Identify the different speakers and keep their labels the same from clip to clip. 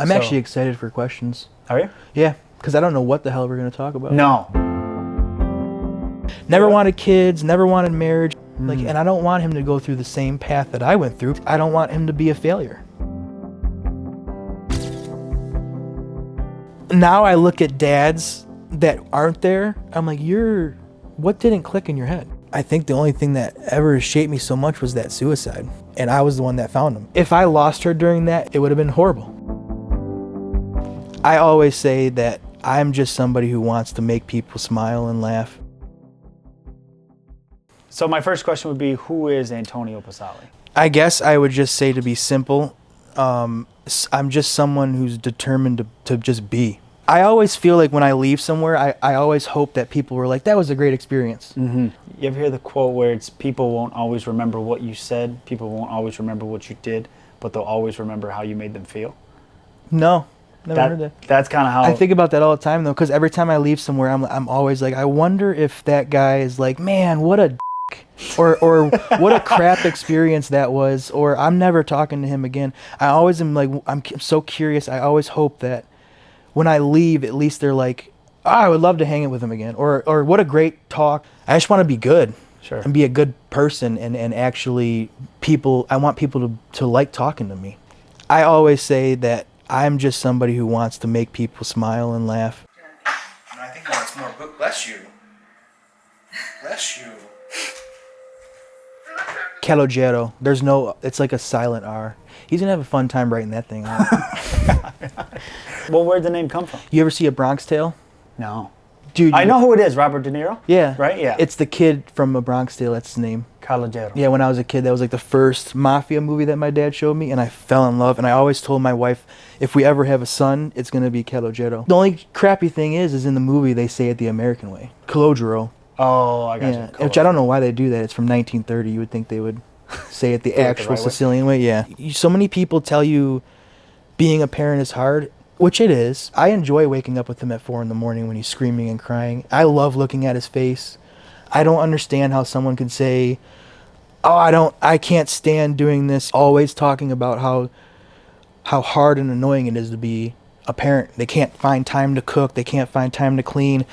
Speaker 1: I'm actually excited for questions.
Speaker 2: Are you?
Speaker 1: Yeah, because I don't know what the hell we're going to talk about.
Speaker 2: No.
Speaker 1: Never wanted kids, never wanted marriage. And I don't want him to go through the same path that I went through. I don't want him to be a failure. Now I look at dads that aren't there. I'm like, what didn't click in your head? I think the only thing that ever shaped me so much was that suicide. And I was the one that found him. If I lost her during that, it would have been horrible. I always say that I'm just somebody who wants to make people smile and laugh.
Speaker 2: So my first question would be, who is Antonio Pisasale?
Speaker 1: I guess I would just say, to be simple, I'm just someone who's determined to just be. I always feel like when I leave somewhere, I always hope that people were like, that was a great experience.
Speaker 2: Mm-hmm. You ever hear the quote where it's, people won't always remember what you said, people won't always remember what you did, but they'll always remember how you made them feel?
Speaker 1: No, never heard that.
Speaker 2: That's kind of how...
Speaker 1: I think about that all the time, though, because every time I leave somewhere, I'm always like, I wonder if that guy is like, man, what a d***, or what a crap experience that was, or I'm never talking to him again. I always am like, I'm so curious. I always hope that when I leave, at least they're like, oh, I would love to hang it with him again, or what a great talk. I just want to be good.
Speaker 2: Sure.
Speaker 1: And be a good person, and actually I want people to like talking to me. I always say that I'm just somebody who wants to make people smile and laugh.
Speaker 3: I think he wants more. Bless you. Bless you.
Speaker 1: Calogero. It's like a silent R. He's gonna have a fun time writing that thing out.
Speaker 2: Well, where'd the name come from?
Speaker 1: You ever see A Bronx Tale?
Speaker 2: No.
Speaker 1: Dude,
Speaker 2: I know who it is, Robert De Niro?
Speaker 1: Yeah.
Speaker 2: Right? Yeah.
Speaker 1: It's the kid from A Bronx Tale, that's his name.
Speaker 2: Calogero.
Speaker 1: Yeah, when I was a kid, that was like the first mafia movie that my dad showed me, and I fell in love. And I always told my wife, if we ever have a son, it's gonna be Calogero. The only crappy thing is in the movie they say it the American way. Calogero.
Speaker 2: Oh, I got
Speaker 1: Yeah,
Speaker 2: you.
Speaker 1: which I don't know why they do that. It's from 1930. You would think they would say it the actual
Speaker 2: right way.
Speaker 1: Sicilian way. Yeah. So many people tell you being a parent is hard, which it is. I enjoy waking up with him at 4 a.m. when he's screaming and crying. I love looking at his face. I don't understand how someone could say, oh, I can't stand doing this. Always talking about how hard and annoying it is to be a parent. They can't find time to cook. They can't find time to clean.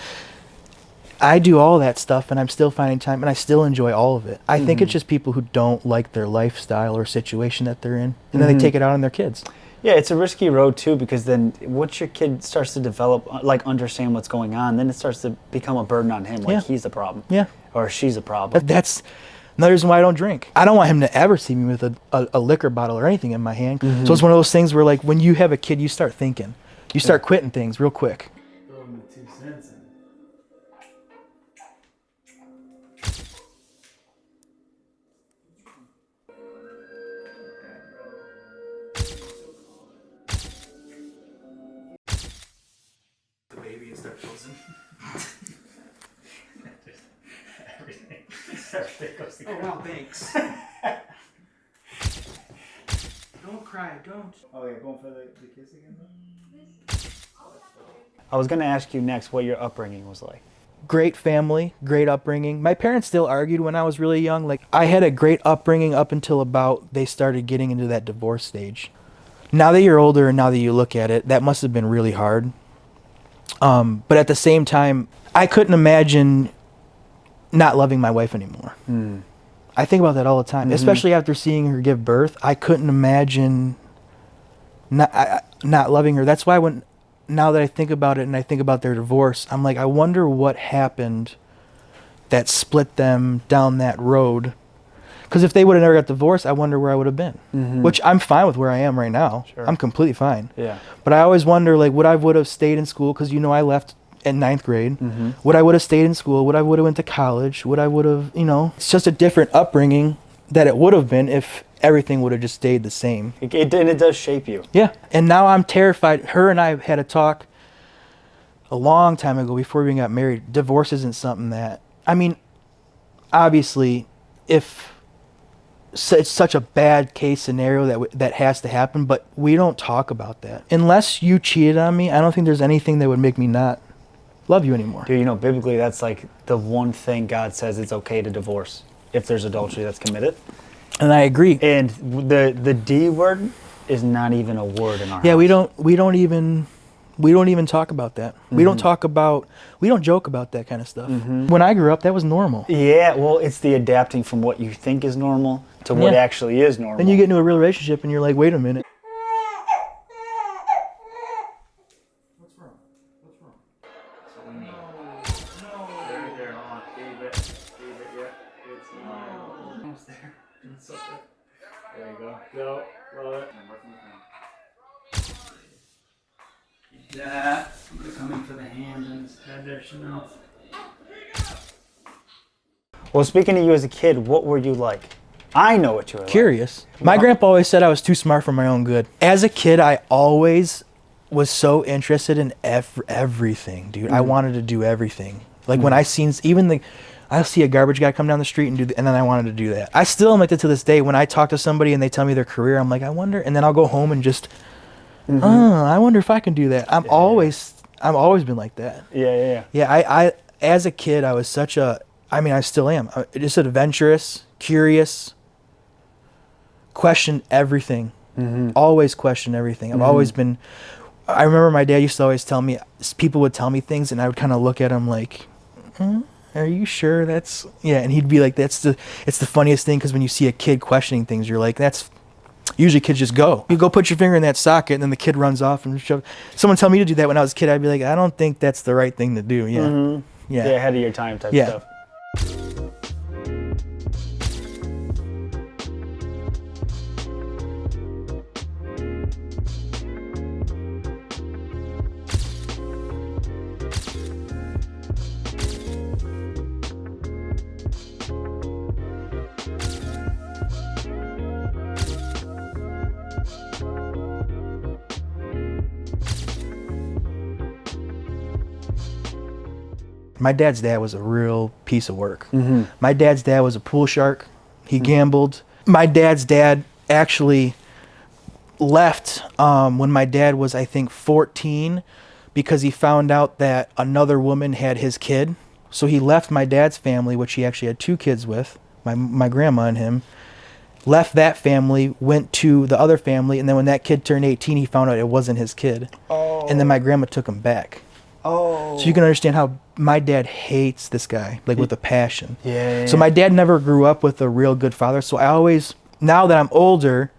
Speaker 1: I do all that stuff, and I'm still finding time, and I still enjoy all of it. I think it's just people who don't like their lifestyle or situation that they're in, and then they take it out on their kids.
Speaker 2: Yeah, it's a risky road, too, because then once your kid starts to develop, like understand what's going on, then it starts to become a burden on him, like he's the problem. Yeah. Or she's a problem.
Speaker 1: That's another reason why I don't drink. I don't want him to ever see me with a liquor bottle or anything in my hand. So it's one of those things where, like, when you have a kid, you start thinking. You start quitting things real quick.
Speaker 3: Baby and start closing. Everything. Oh wow, thanks. Don't cry, don't.
Speaker 2: Oh yeah, going for the kiss again though? I was gonna ask you next what your upbringing was like.
Speaker 1: Great family, great upbringing. My parents still argued when I was really young. Like, I had a great upbringing up until about they started getting into that divorce stage. Now that you're older and now that you look at it, that must have been really hard. But at the same time, I couldn't imagine not loving my wife anymore. I think about that all the time, especially after seeing her give birth. I couldn't imagine not loving her. That's why now that I think about it and I think about their divorce, I'm like, I wonder what happened that split them down that road. Because if they would have never got divorced, I wonder where I would have been. Which I'm fine with where I am right now. Sure. I'm completely fine. Yeah. But I always wonder, like, would have stayed in school? Because, I left in 9th grade. Would I would have stayed in school? Would I would have went to college? Would I would have, It's just a different upbringing that it would have been if everything would have just stayed the same.
Speaker 2: And it does shape you.
Speaker 1: Yeah. And now I'm terrified. Her and I had a talk a long time ago before we got married. Divorce isn't something that... I mean, obviously, if... it's such a bad case scenario that has to happen, but we don't talk about that. Unless you cheated on me, I don't think there's anything that would make me not love you anymore.
Speaker 2: Dude, biblically, that's like the one thing God says it's okay to divorce if there's adultery that's committed.
Speaker 1: And I agree.
Speaker 2: And the D word is not even a word in our
Speaker 1: Yeah,
Speaker 2: house.
Speaker 1: we don't even talk about that. We don't joke about that kind of stuff. When I grew up, that was normal.
Speaker 2: Yeah, well, it's the adapting from what you think is normal to what actually is normal.
Speaker 1: Then you get into a real relationship and you're like, wait a minute.
Speaker 3: What's wrong? What's wrong? That's what we need. No. There, on. David, yeah. It's almost there. It's up there. There you go. Go. Love it. And working with him. Yeah. They're coming for the hands on his head there, Chanel.
Speaker 2: Well, speaking of you as a kid, what were you like? I know what you were like.
Speaker 1: Curious. My grandpa always said I was too smart for my own good. As a kid, I always was so interested in everything, dude. I wanted to do everything. Like when I seen I see a garbage guy come down the street and and then I wanted to do that. I still am like that to this day. When I talk to somebody and they tell me their career, I'm like, I wonder, and then I'll go home and just, I wonder if I can do that. I've always been like that.
Speaker 2: Yeah.
Speaker 1: Yeah, I as a kid, I was I still am. Just adventurous, curious, question everything. Always question everything. I've always been, I remember my dad used to always tell me, people would tell me things and I would kind of look at him like, are you sure that's, and he'd be like, it's the funniest thing, because when you see a kid questioning things, you're like, usually kids just go. You go put your finger in that socket and then the kid runs off and someone tell me to do that when I was a kid, I'd be like, I don't think that's the right thing to do. Yeah.
Speaker 2: Ahead of your time type stuff.
Speaker 1: My dad's dad was a real piece of work. My dad's dad was a pool shark. He gambled. My dad's dad actually left when my dad was, I think, 14, because he found out that another woman had his kid. So he left my dad's family, which he actually had 2 kids with, my grandma and him. Left that family, went to the other family, and then when that kid turned 18, he found out it wasn't his kid. And then my grandma took him back. So you can understand how my dad hates this guy, like with a passion. So my dad never grew up with a real good father. So I always, now that I'm older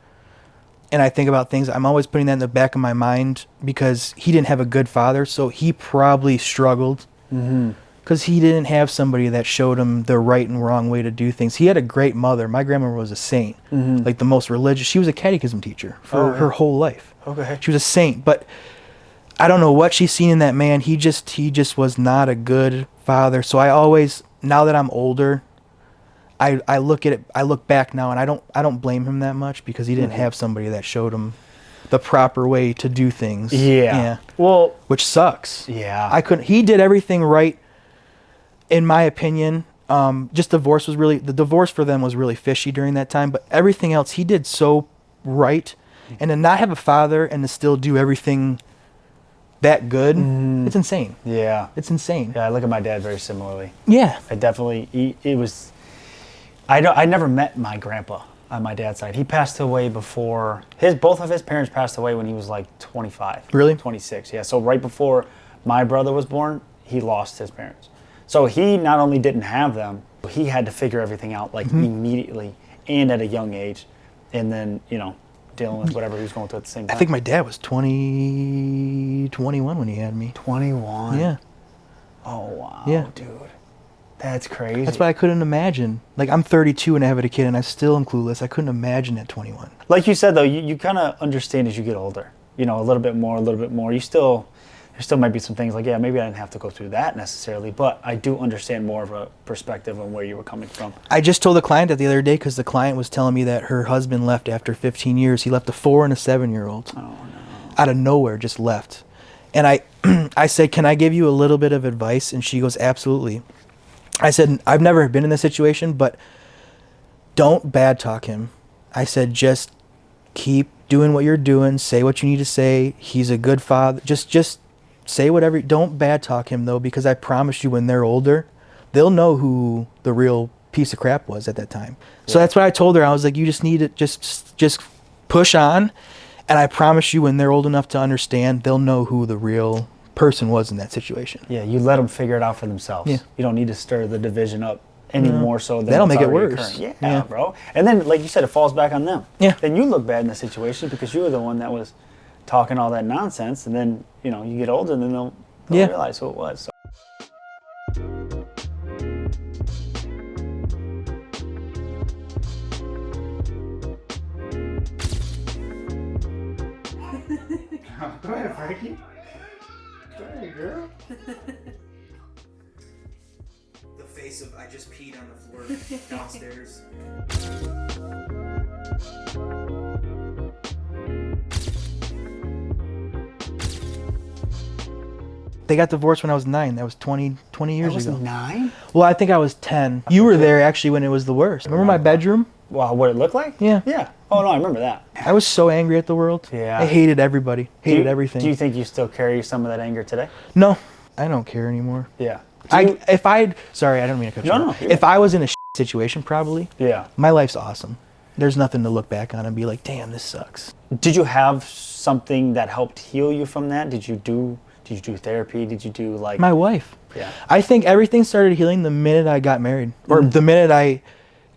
Speaker 1: and I think about things, I'm always putting that in the back of my mind, because he didn't have a good father. So he probably struggled because he didn't have somebody that showed him the right and wrong way to do things. He had a great mother. My grandmother was a saint, like the most religious. She was a catechism teacher for her whole life. She was a saint, but I don't know what she's seen in that man. He just was not a good father. So I always, now that I'm older, I look at it, I look back now, and I don't blame him that much, because he didn't have somebody that showed him the proper way to do things.
Speaker 2: Well,
Speaker 1: which sucks. He did everything right, in my opinion. Just the divorce for them was really fishy during that time, but everything else he did so right. And to not have a father and to still do everything that good, it's insane. It's insane.
Speaker 2: I look at my dad very similarly.
Speaker 1: I
Speaker 2: definitely, I never met my grandpa on my dad's side. He passed away before, both of his parents passed away when he was like 25.
Speaker 1: Really?
Speaker 2: 26, yeah. So right before my brother was born, he lost his parents. So he not only didn't have them, he had to figure everything out like immediately and at a young age. And then, dealing with whatever he was going through at the same time.
Speaker 1: I think my dad was 21 when he had me.
Speaker 2: 21?
Speaker 1: Yeah.
Speaker 2: Oh, wow,
Speaker 1: yeah.
Speaker 2: Dude. That's crazy.
Speaker 1: That's what I couldn't imagine. Like, I'm 32 and I have a kid, and I still am clueless. I couldn't imagine at 21.
Speaker 2: Like you said, though, you kind of understand as you get older. A little bit more. There still might be some things like, maybe I didn't have to go through that necessarily, but I do understand more of a perspective on where you were coming from.
Speaker 1: I just told the client that the other day, because the client was telling me that her husband left after 15 years. He left a 4 and a 7-year-old.
Speaker 2: Oh, no.
Speaker 1: Out of nowhere, just left. And I said, can I give you a little bit of advice? And she goes, absolutely. I said, I've never been in this situation, but don't bad talk him. I said, just keep doing what you're doing. Say what you need to say. He's a good father. Just say whatever. Don't bad talk him, though, because I promise you, when they're older, they'll know who the real piece of crap was at that time. So that's what I told her. I was like, you just need to just push on And I promise you, when they're old enough to understand, they'll know who the real person was in that situation.
Speaker 2: Yeah, you let them figure it out for themselves.
Speaker 1: Yeah.
Speaker 2: You don't need to stir the division up any more so than
Speaker 1: That'll
Speaker 2: what's
Speaker 1: make it
Speaker 2: already
Speaker 1: worse.
Speaker 2: occurring.
Speaker 1: Yeah.
Speaker 2: Bro. And then, like you said, it falls back on them.
Speaker 1: Yeah.
Speaker 2: Then you look bad in the situation because you were the one that was talking all that nonsense. And then, you know, you get older and then they'll realize who it was. So.
Speaker 3: Go ahead, Frankie. Go ahead, girl.
Speaker 1: The face of I just peed on the floor downstairs. They got divorced when I was 9. That was 20 years
Speaker 2: That was
Speaker 1: ago.
Speaker 2: 9?
Speaker 1: Well, I think I was 10. You were there actually when it was the worst. Remember my bedroom?
Speaker 2: Wow, what it looked like?
Speaker 1: Yeah.
Speaker 2: Yeah. Oh, no, I remember that.
Speaker 1: I was so angry at the world.
Speaker 2: Yeah.
Speaker 1: I hated everybody. Hated everything.
Speaker 2: Do you think you still carry some of that anger today?
Speaker 1: No, I don't care anymore.
Speaker 2: Yeah.
Speaker 1: Sorry, I don't mean to cut you
Speaker 2: No,
Speaker 1: off.
Speaker 2: no.
Speaker 1: If I was in a situation, probably,
Speaker 2: Yeah.
Speaker 1: my life's awesome. There's nothing to look back on and be like, damn, this sucks.
Speaker 2: Did you have something that helped heal you from that? Did you do therapy? Did you do like
Speaker 1: My wife.
Speaker 2: Yeah.
Speaker 1: I think everything started healing the minute I got married, or the minute I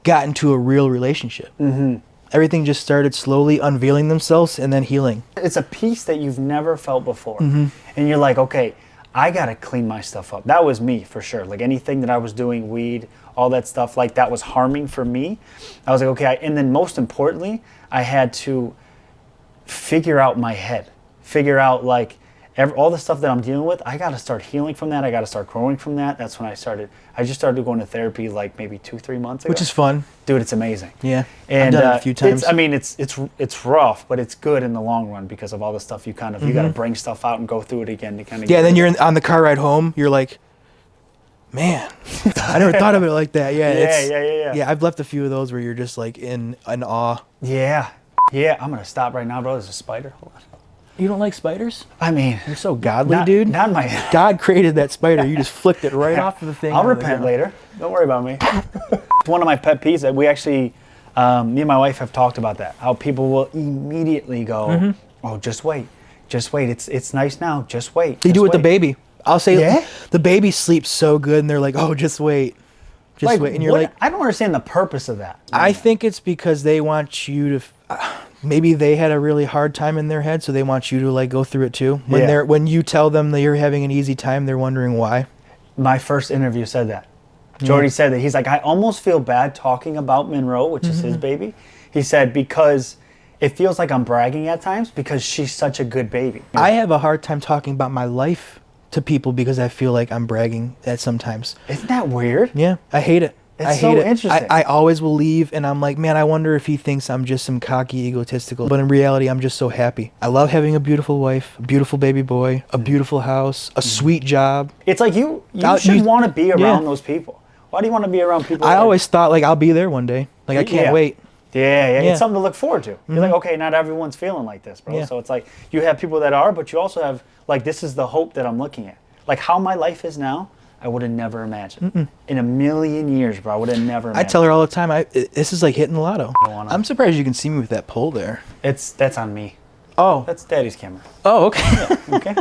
Speaker 1: got into a real relationship. Mm-hmm. Everything just started slowly unveiling themselves and then healing.
Speaker 2: It's a peace that you've never felt before. And you're like, okay, I got to clean my stuff up. That was me for sure. Like anything that I was doing, weed, all that stuff, like that was harming for me. I was like, okay. And then most importantly, I had to figure out my head, figure out like all the stuff that I'm dealing with. I got to start healing from that. I got to start growing from that. That's when I just started going to therapy like maybe 2-3 months ago.
Speaker 1: Which is fun.
Speaker 2: Dude, it's amazing.
Speaker 1: Yeah.
Speaker 2: And
Speaker 1: I've done it a few times.
Speaker 2: It's rough, but it's good in the long run because of all the stuff you got to bring stuff out and go through it again to kind of.
Speaker 1: Yeah, then you're on the car ride home. You're like, man, I never thought of it like that. Yeah, yeah. I've left a few of those where you're just like in an awe.
Speaker 2: Yeah. I'm gonna stop right now, bro. There's a spider. Hold on.
Speaker 1: You don't like spiders?
Speaker 2: I mean,
Speaker 1: You're so godly, dude.
Speaker 2: Not my.
Speaker 1: God created that spider. You just flicked it right off of the thing.
Speaker 2: I'll repent later. Don't worry about me. It's one of my pet peeves that we actually, me and my wife have talked about that. How people will immediately go, "Oh, just wait. It's nice now. Just wait."
Speaker 1: They do it with the baby. I'll say
Speaker 2: Yeah?
Speaker 1: the baby sleeps so good, and they're like, "Oh, just wait, just wait," and you're like,
Speaker 2: I don't understand the purpose of that.
Speaker 1: I think it's because they want you to. Maybe they had a really hard time in their head, so they want you to like go through it too. When you tell them that you're having an easy time, they're wondering why.
Speaker 2: My first interview said that. Jordy said that. He's like, I almost feel bad talking about Monroe, which is his baby. He said, because it feels like I'm bragging at times because she's such a good baby.
Speaker 1: I have a hard time talking about my life to people because I feel like I'm bragging at sometimes.
Speaker 2: Isn't that weird?
Speaker 1: Yeah, I hate it. I hate it.
Speaker 2: Interesting.
Speaker 1: I always will leave, and I'm like, man, I wonder if he thinks I'm just some cocky, egotistical. But in reality, I'm just so happy. I love having a beautiful wife, a beautiful baby boy, a beautiful house, a sweet job.
Speaker 2: It's like you should want to be around those people. Why do you want to be around people?
Speaker 1: I always thought like I'll be there one day. Like I can't wait.
Speaker 2: Yeah. It's something to look forward to. You're like, okay, not everyone's feeling like this, bro.
Speaker 1: Yeah.
Speaker 2: So it's like you have people that are, but you also have like this is the hope that I'm looking at. Like how my life is now, I would have never imagined. In a million years, bro, I would have never imagined.
Speaker 1: I tell her all the time, this is like hitting the lotto. I'm surprised you can see me with that pole there.
Speaker 2: That's on me.
Speaker 1: Oh.
Speaker 2: That's Daddy's camera.
Speaker 1: Oh, okay.
Speaker 2: Yeah, okay.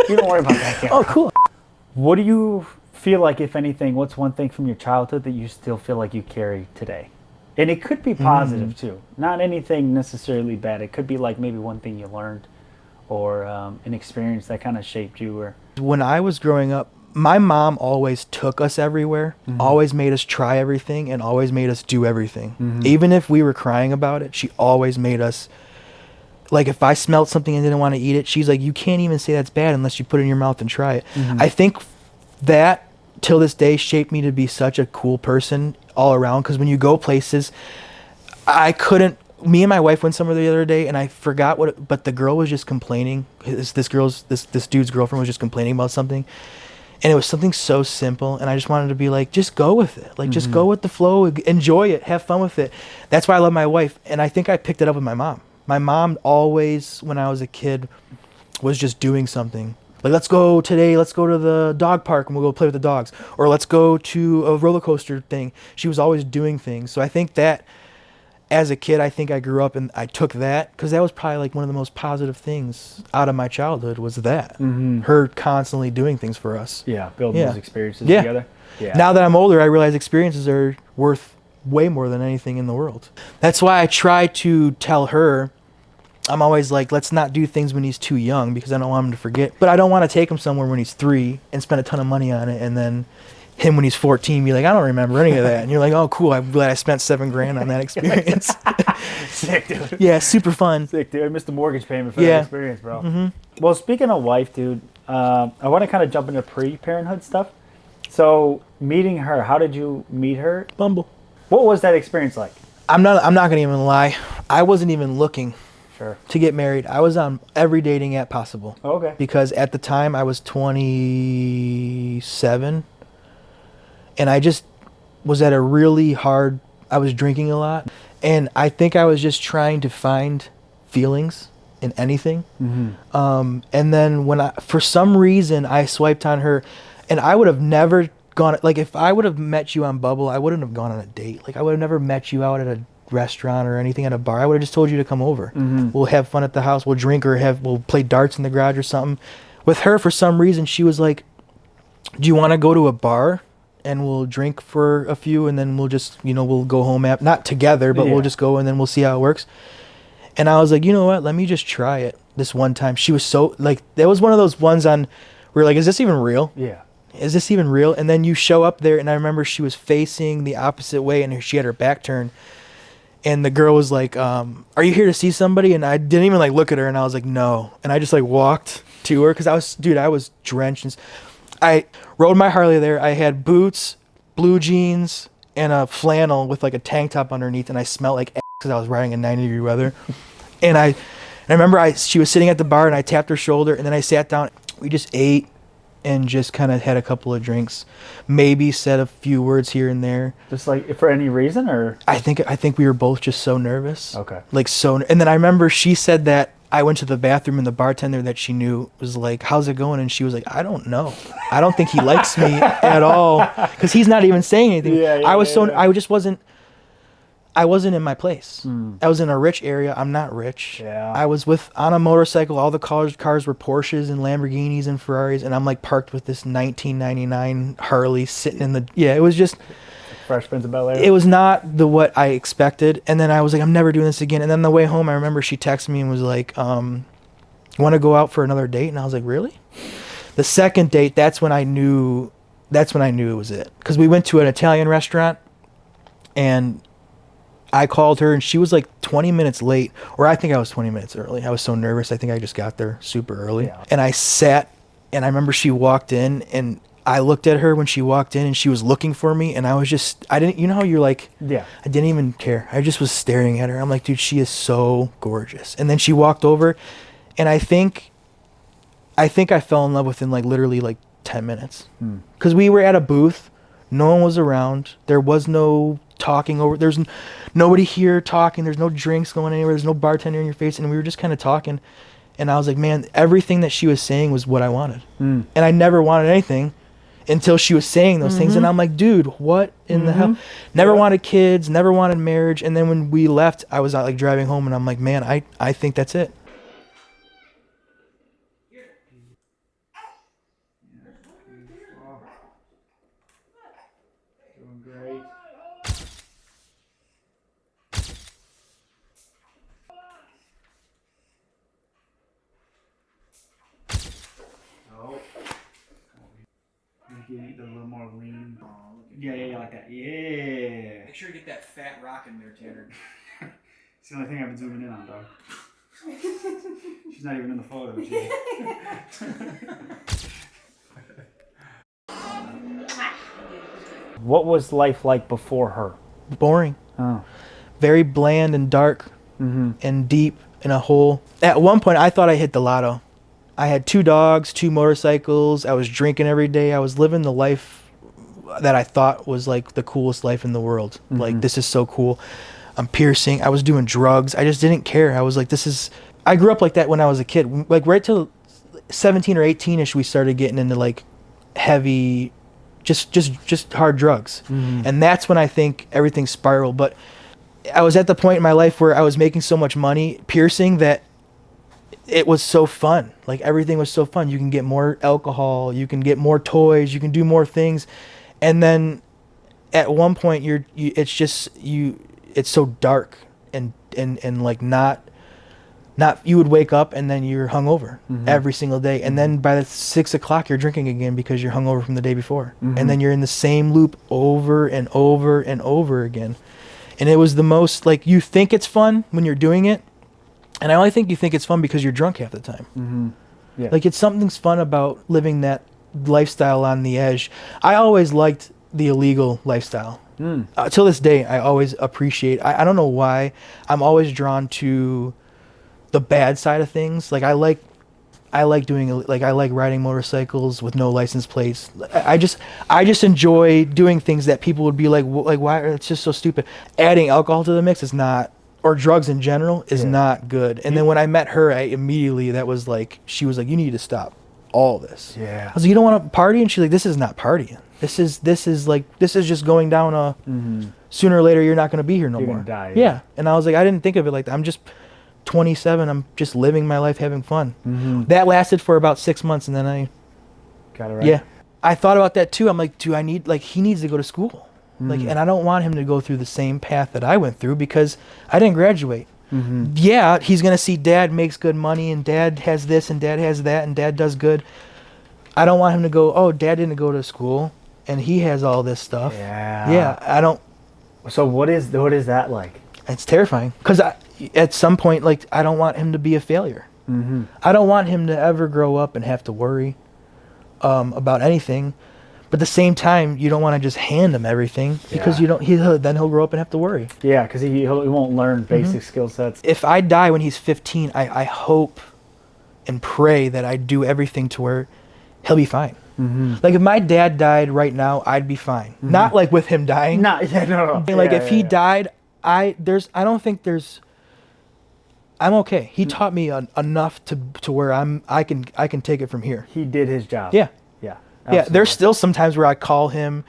Speaker 2: You don't worry about that camera.
Speaker 1: Oh, cool.
Speaker 2: What do you feel like, if anything, what's one thing from your childhood that you still feel like you carry today? And it could be positive too. Not anything necessarily bad. It could be like maybe one thing you learned or an experience that kind of shaped you. Or
Speaker 1: when I was growing up, my mom always took us everywhere, always made us try everything, and always made us do everything. Even if we were crying about it, she always made us, like if I smelled something and didn't want to eat it, she's like, you can't even say that's bad unless you put it in your mouth and try it. I think that, till this day, shaped me to be such a cool person all around, because when you go places, me and my wife went somewhere the other day, and I forgot but the girl was just complaining. This dude's girlfriend was just complaining about something. And it was something so simple, and I just wanted to be like, just go with it. Like, just go with the flow, enjoy it, have fun with it. That's why I love my wife, and I think I picked it up with my mom. My mom always, when I was a kid, was just doing something. Like, let's go to the dog park, and we'll go play with the dogs. Or let's go to a roller coaster thing. She was always doing things. So I think that as a kid, I think I grew up and I took that because that was probably like one of the most positive things out of my childhood was that. Her constantly doing things for us.
Speaker 2: Yeah, building
Speaker 1: Yeah.
Speaker 2: those experiences
Speaker 1: Yeah.
Speaker 2: together. Yeah.
Speaker 1: Now that I'm older, I realize experiences are worth way more than anything in the world. That's why I try to tell her, I'm always like, let's not do things when he's too young because I don't want him to forget. But I don't want to take him somewhere when he's 3 and spend a ton of money on it and then him when he's 14 be like, I don't remember any of that. And you're like, oh, cool. I'm glad I spent $7,000 on that experience.
Speaker 2: Sick, dude.
Speaker 1: Yeah, super fun.
Speaker 2: Sick, dude. I missed the mortgage payment for
Speaker 1: Yeah.
Speaker 2: that experience, bro. Well, speaking of wife, dude, I want to kind of jump into pre-parenthood stuff. So, meeting her, how did you meet her?
Speaker 1: Bumble.
Speaker 2: What was that experience like?
Speaker 1: I'm not gonna even lie. I wasn't even looking
Speaker 2: Sure.
Speaker 1: to get married. I was on every dating app possible.
Speaker 2: Okay.
Speaker 1: Because at the time I was 27 and I just was at a really hard, I was drinking a lot and I think I was just trying to find feelings in anything. And then when for some reason I swiped on her and I would have never gone, like if I would have met you on Bubble, I wouldn't have gone on a date. Like I would have never met you out at a restaurant or anything at a bar. I would have just told you to come over. We'll have fun at the house. We'll drink or we'll play darts in the garage or something. With her, for some reason, she was like, do you want to go to a bar and we'll drink for a few and then we'll just, we'll go home not together, but we'll just go and then we'll see how it works. And I was like, you know what? Let me just try it this one time. She was so like, that was one of those ones on where like, is this even real?
Speaker 2: Yeah.
Speaker 1: Is this even real? And then you show up there and I remember she was facing the opposite way and she had her back turned. And the girl was like, are you here to see somebody? And I didn't even like look at her and I was like, no. And I just like walked to her because I was drenched. And I rode my Harley there. I had boots, blue jeans, and a flannel with like a tank top underneath. And I smelled like ass because I was riding in 90-degree weather. And I remember she was sitting at the bar and I tapped her shoulder and then I sat down. We just ate and just kind of had a couple of drinks, maybe said a few words here and there.
Speaker 2: Just like for any reason, or
Speaker 1: I think we were both just so nervous.
Speaker 2: Okay.
Speaker 1: Like and then I remember she said that I went to the bathroom and the bartender that she knew was like, "How's it going?" And she was like, "I don't know. I don't think he likes me at all because he's not even saying anything." I wasn't in my place. I was in a rich area. I'm not rich.
Speaker 2: Yeah.
Speaker 1: I was on a motorcycle. All the cars were Porsches and Lamborghinis and Ferraris, and I'm like parked with this 1999 Harley sitting in the. Yeah, it was just.
Speaker 2: Fresh Prince of Bel-Air.
Speaker 1: It was not what I expected, and then I was like, I'm never doing this again. And then the way home, I remember she texted me and was like, "You want to go out for another date?" And I was like, "Really?" The second date, that's when I knew it was it, because we went to an Italian restaurant, and I called her and she was like 20 minutes late, or I think I was 20 minutes early. I was so nervous. I think I just got there super early.
Speaker 2: Yeah.
Speaker 1: And I sat, and I remember she walked in and I looked at her when she walked in and she was looking for me. And I was just, I didn't, how you're like,
Speaker 2: Yeah.
Speaker 1: I didn't even care. I just was staring at her. I'm like, dude, she is so gorgeous. And then she walked over and I think I fell in love within like literally like 10 minutes. Because we were at a booth. No one was around. There was no talking over. There's nobody here talking. There's no drinks going anywhere. There's no bartender in your face. And we were just kind of talking. And I was like, man, everything that she was saying was what I wanted. And I never wanted anything until she was saying those things. And I'm like, dude, what in the hell? Never wanted kids, never wanted marriage. And then when we left, I was out like driving home and I'm like, man, I think that's it.
Speaker 3: Doing great. Oh. You can eat a little more lean. Yeah, like that. Yeah.
Speaker 1: Make sure you get that fat rock in there, Tanner.
Speaker 3: It's the only thing I've been zooming in on, dog. She's not even in the photo. She.
Speaker 2: What was life like before her?
Speaker 1: Boring.
Speaker 2: Oh.
Speaker 1: Very bland and dark and deep in a hole. At one point, I thought I hit the lotto. I had 2 dogs, 2 motorcycles. I was drinking every day. I was living the life that I thought was like the coolest life in the world. Like, this is so cool. I'm piercing. I was doing drugs. I just didn't care. I was like, I grew up like that when I was a kid. Like right till 17 or 18ish, we started getting into like heavy, just hard drugs. And that's when I think everything spiraled. But I was at the point in my life where I was making so much money piercing that it was so fun. Like everything was so fun. You can get more alcohol, you can get more toys, you can do more things. And then at one point it's just it's so dark and like not you would wake up and then you're hungover every single day. And then by the 6 o'clock you're drinking again because you're hungover from the day before. And then you're in the same loop over and over and over again. And it was the most, like, you think it's fun when you're doing it. And I only think you think it's fun because you're drunk half the time.
Speaker 2: Yeah.
Speaker 1: Like, it's something's fun about living that lifestyle on the edge. I always liked the illegal lifestyle. Till this day, I always appreciate, I don't know why, I'm always drawn to the bad side of things. Like, I like doing, like, I like riding motorcycles with no license plates. I just enjoy doing things that people would be like why? It's just so stupid. Adding alcohol to the mix is not, or drugs in general is not good. And then when I met her, I immediately, that was like, she was like, you need to stop all this.
Speaker 2: Yeah.
Speaker 1: I was like, you don't want to party? And she's like, this is not partying. This is just going down a, sooner or later, you're not going to be here no
Speaker 2: You're
Speaker 1: more.
Speaker 2: gonna die,
Speaker 1: Yeah.
Speaker 2: yeah.
Speaker 1: And I was like, I didn't think of it like that. I'm just 27. I'm just living my life, having fun. That lasted for about 6 months. And then I,
Speaker 2: Got it right.
Speaker 1: yeah, I thought about that too. I'm like, do I need, like, he needs to go to school. Like, and I don't want him to go through the same path that I went through because I didn't graduate. Yeah, he's going to see dad makes good money and dad has this and dad has that and dad does good. I don't want him to go, oh, dad didn't go to school and he has all this stuff. Yeah, I don't.
Speaker 2: So what is that like?
Speaker 1: It's terrifying because at some point, like, I don't want him to be a failure. I don't want him to ever grow up and have to worry about anything. But at the same time, you don't want to just hand him everything because you don't. Then he'll grow up and have to worry.
Speaker 2: Yeah, because he won't learn basic skill sets.
Speaker 1: If I die when he's 15, I hope and pray that I do everything to where he'll be fine. Like if my dad died right now, I'd be fine. Not like with him dying.
Speaker 2: No.
Speaker 1: Like if he died, I don't think there's. I'm okay. He taught me enough to where I can take it from here.
Speaker 2: He did his job.
Speaker 1: Yeah.
Speaker 2: Yeah.
Speaker 1: Yeah,
Speaker 2: Absolutely.
Speaker 1: there's still sometimes where I call him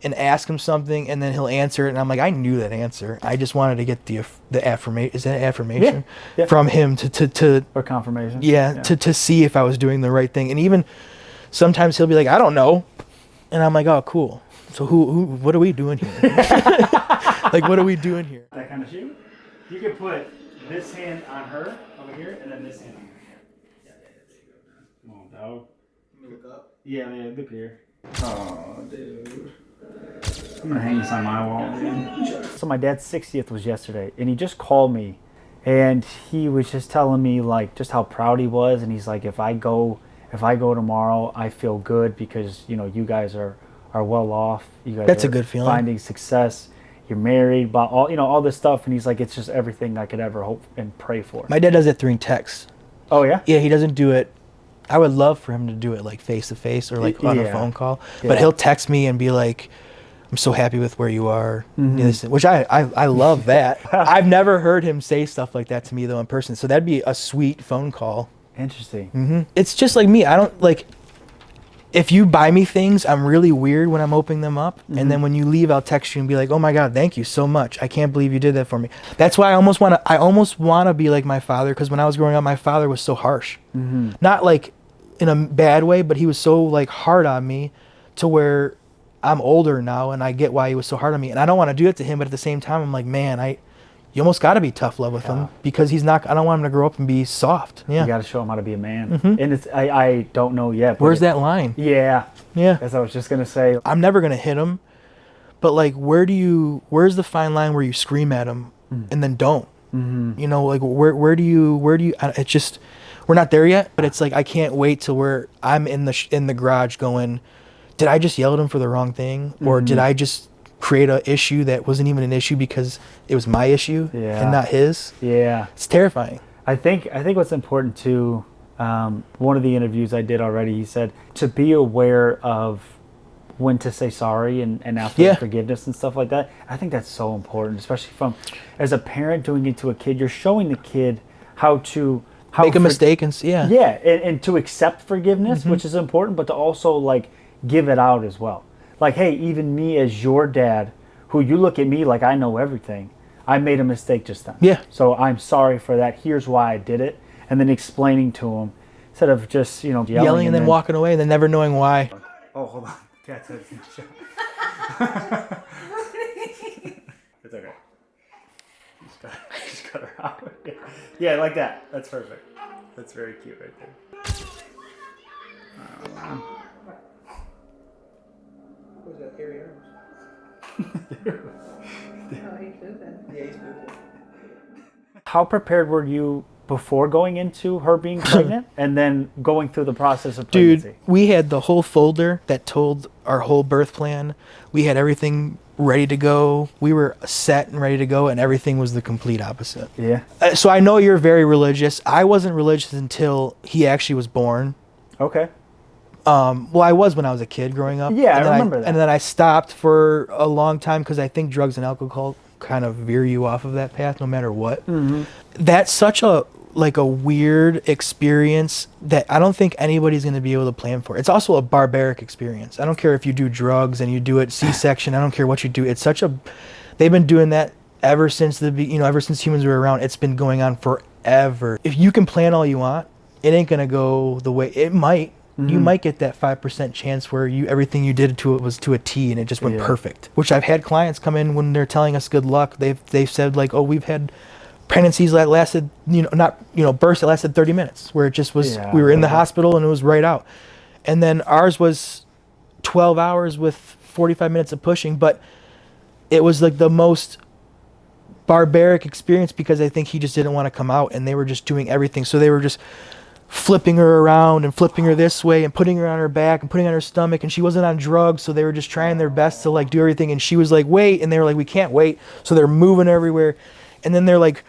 Speaker 1: and ask him something, and then he'll answer it, and I'm like, I knew that answer. I just wanted to get the affirmation. Is that affirmation?
Speaker 2: Yeah.
Speaker 1: From him to
Speaker 2: For confirmation.
Speaker 1: yeah, to see if I was doing the right thing. And even sometimes he'll be like, I don't know, and I'm like, oh, cool. So who what are we doing here? Like, what are we doing here?
Speaker 2: That kind of shoe. You could put this hand on her over here, and then this hand on her here. Yeah, there you go. Come on, dog.
Speaker 3: Let me look up.
Speaker 2: Yeah, look here.
Speaker 3: Oh, dude.
Speaker 2: I'm gonna hang this on my wall, man. So my dad's 60th was yesterday, and he just called me, and he was just telling me like just how proud he was, and he's like, if I go tomorrow, I feel good because you guys are well off. You guys
Speaker 1: That's
Speaker 2: are
Speaker 1: a good feeling.
Speaker 2: Finding success. You're married, but all this stuff, and he's like, it's just everything I could ever hope and pray for.
Speaker 1: My dad does it through text.
Speaker 2: Oh yeah.
Speaker 1: Yeah, he doesn't do it. I would love for him to do it like face to face or like on a phone call.
Speaker 2: Yeah.
Speaker 1: But he'll text me and be like, I'm so happy with where you are. Which I love that. I've never heard him say stuff like that to me though in person. So that'd be a sweet phone call.
Speaker 2: Interesting.
Speaker 1: It's just like me. I don't like, if you buy me things, I'm really weird when I'm opening them up. And then when you leave, I'll text you and be like, oh my God, thank you so much. I can't believe you did that for me. That's why I almost want to be like my father. Because when I was growing up, my father was so harsh. Not like in a bad way, but he was so like hard on me to where I'm older now and I get why he was so hard on me. And I don't want to do it to him. But at the same time, I'm like, man, you almost got to be tough love with him because I don't want him to grow up and be soft. Yeah.
Speaker 2: You got to show him how to be a man. And I don't know yet. But
Speaker 1: Where's that line?
Speaker 2: Yeah.
Speaker 1: Yeah.
Speaker 2: As I was just gonna say.
Speaker 1: I'm never going to hit him, but like, where's the fine line where you scream at him and then don't, like where do you, it's just, we're not there yet, but it's like, I can't wait till where I'm in the garage going, did I just yell at him for the wrong thing? Or did I just create a issue that wasn't even an issue because it was my issue and not his?
Speaker 2: Yeah.
Speaker 1: It's terrifying.
Speaker 2: I think what's important too, one of the interviews I did already, he said to be aware of when to say sorry and ask for forgiveness and stuff like that. I think that's so important, especially as a parent doing it to a kid. You're showing the kid how to
Speaker 1: make a mistake and
Speaker 2: and to accept forgiveness, which is important, but to also like give it out as well. Like, hey, even me as your dad, who you look at me like I know everything, I made a mistake just then.
Speaker 1: Yeah.
Speaker 2: So I'm sorry for that. Here's why I did it. And then explaining to him instead of just, yelling
Speaker 1: and then walking away and then never knowing why.
Speaker 2: Oh, hold on. Cat's head's in the shot. It's okay. Just cut her out. Yeah, like that. That's perfect. That's very cute right there.
Speaker 1: What was that, hairy arms?
Speaker 4: Oh, he's pooping.
Speaker 1: Yeah, he's pooping.
Speaker 2: How prepared were you before going into her being pregnant and then going through the process of pregnancy?
Speaker 1: Dude, we had the whole folder that told our whole birth plan. We had everything ready to go. We were set and ready to go, and everything was the complete opposite.
Speaker 2: Yeah.
Speaker 1: So I know you're very religious. I wasn't religious until he actually was born.
Speaker 2: Okay.
Speaker 1: Well, I was when I was a kid growing up.
Speaker 2: Yeah,
Speaker 1: and
Speaker 2: I
Speaker 1: then
Speaker 2: remember that.
Speaker 1: And then I stopped for a long time because I think drugs and alcohol kind of veer you off of that path no matter what.
Speaker 2: Mm-hmm.
Speaker 1: That's such a weird experience that I don't think anybody's going to be able to plan for. It's also a barbaric experience. I don't care if you do drugs and you do it C-section. I don't care what you do. It's such a... They've been doing that ever since ever since humans were around. It's been going on forever. If you can plan all you want, it ain't going to go the way... It might.
Speaker 2: Mm-hmm.
Speaker 1: You might get that 5% chance where everything you did to it was to a T and it just went perfect. Which I've had clients come in when they're telling us good luck. They've said like, oh, we've had pregnancies that lasted, births that lasted 30 minutes where it just was, we were in the hospital and it was right out. And then ours was 12 hours with 45 minutes of pushing, but it was like the most barbaric experience because I think he just didn't want to come out and they were just doing everything. So they were just flipping her around and flipping her this way and putting her on her back and putting her on her stomach, and she wasn't on drugs, so they were just trying their best to like do everything, and she was like, wait, and they were like, we can't wait, so they're moving everywhere, and then they're like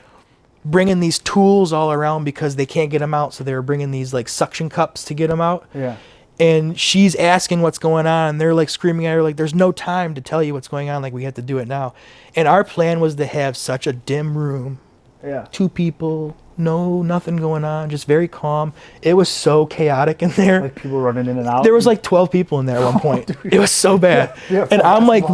Speaker 1: bringing these tools all around because they can't get them out, so they were bringing these like suction cups to get them out.
Speaker 2: Yeah.
Speaker 1: And she's asking what's going on, and they're like screaming at her like, there's no time to tell you what's going on, like we have to do it now. And our plan was to have such a dim room, 2 people, nothing going on, just very calm. It was so chaotic in there.
Speaker 2: Like people running in and out.
Speaker 1: There was like 12 people in there at one point.
Speaker 2: Dude.
Speaker 1: It was so bad. And I'm like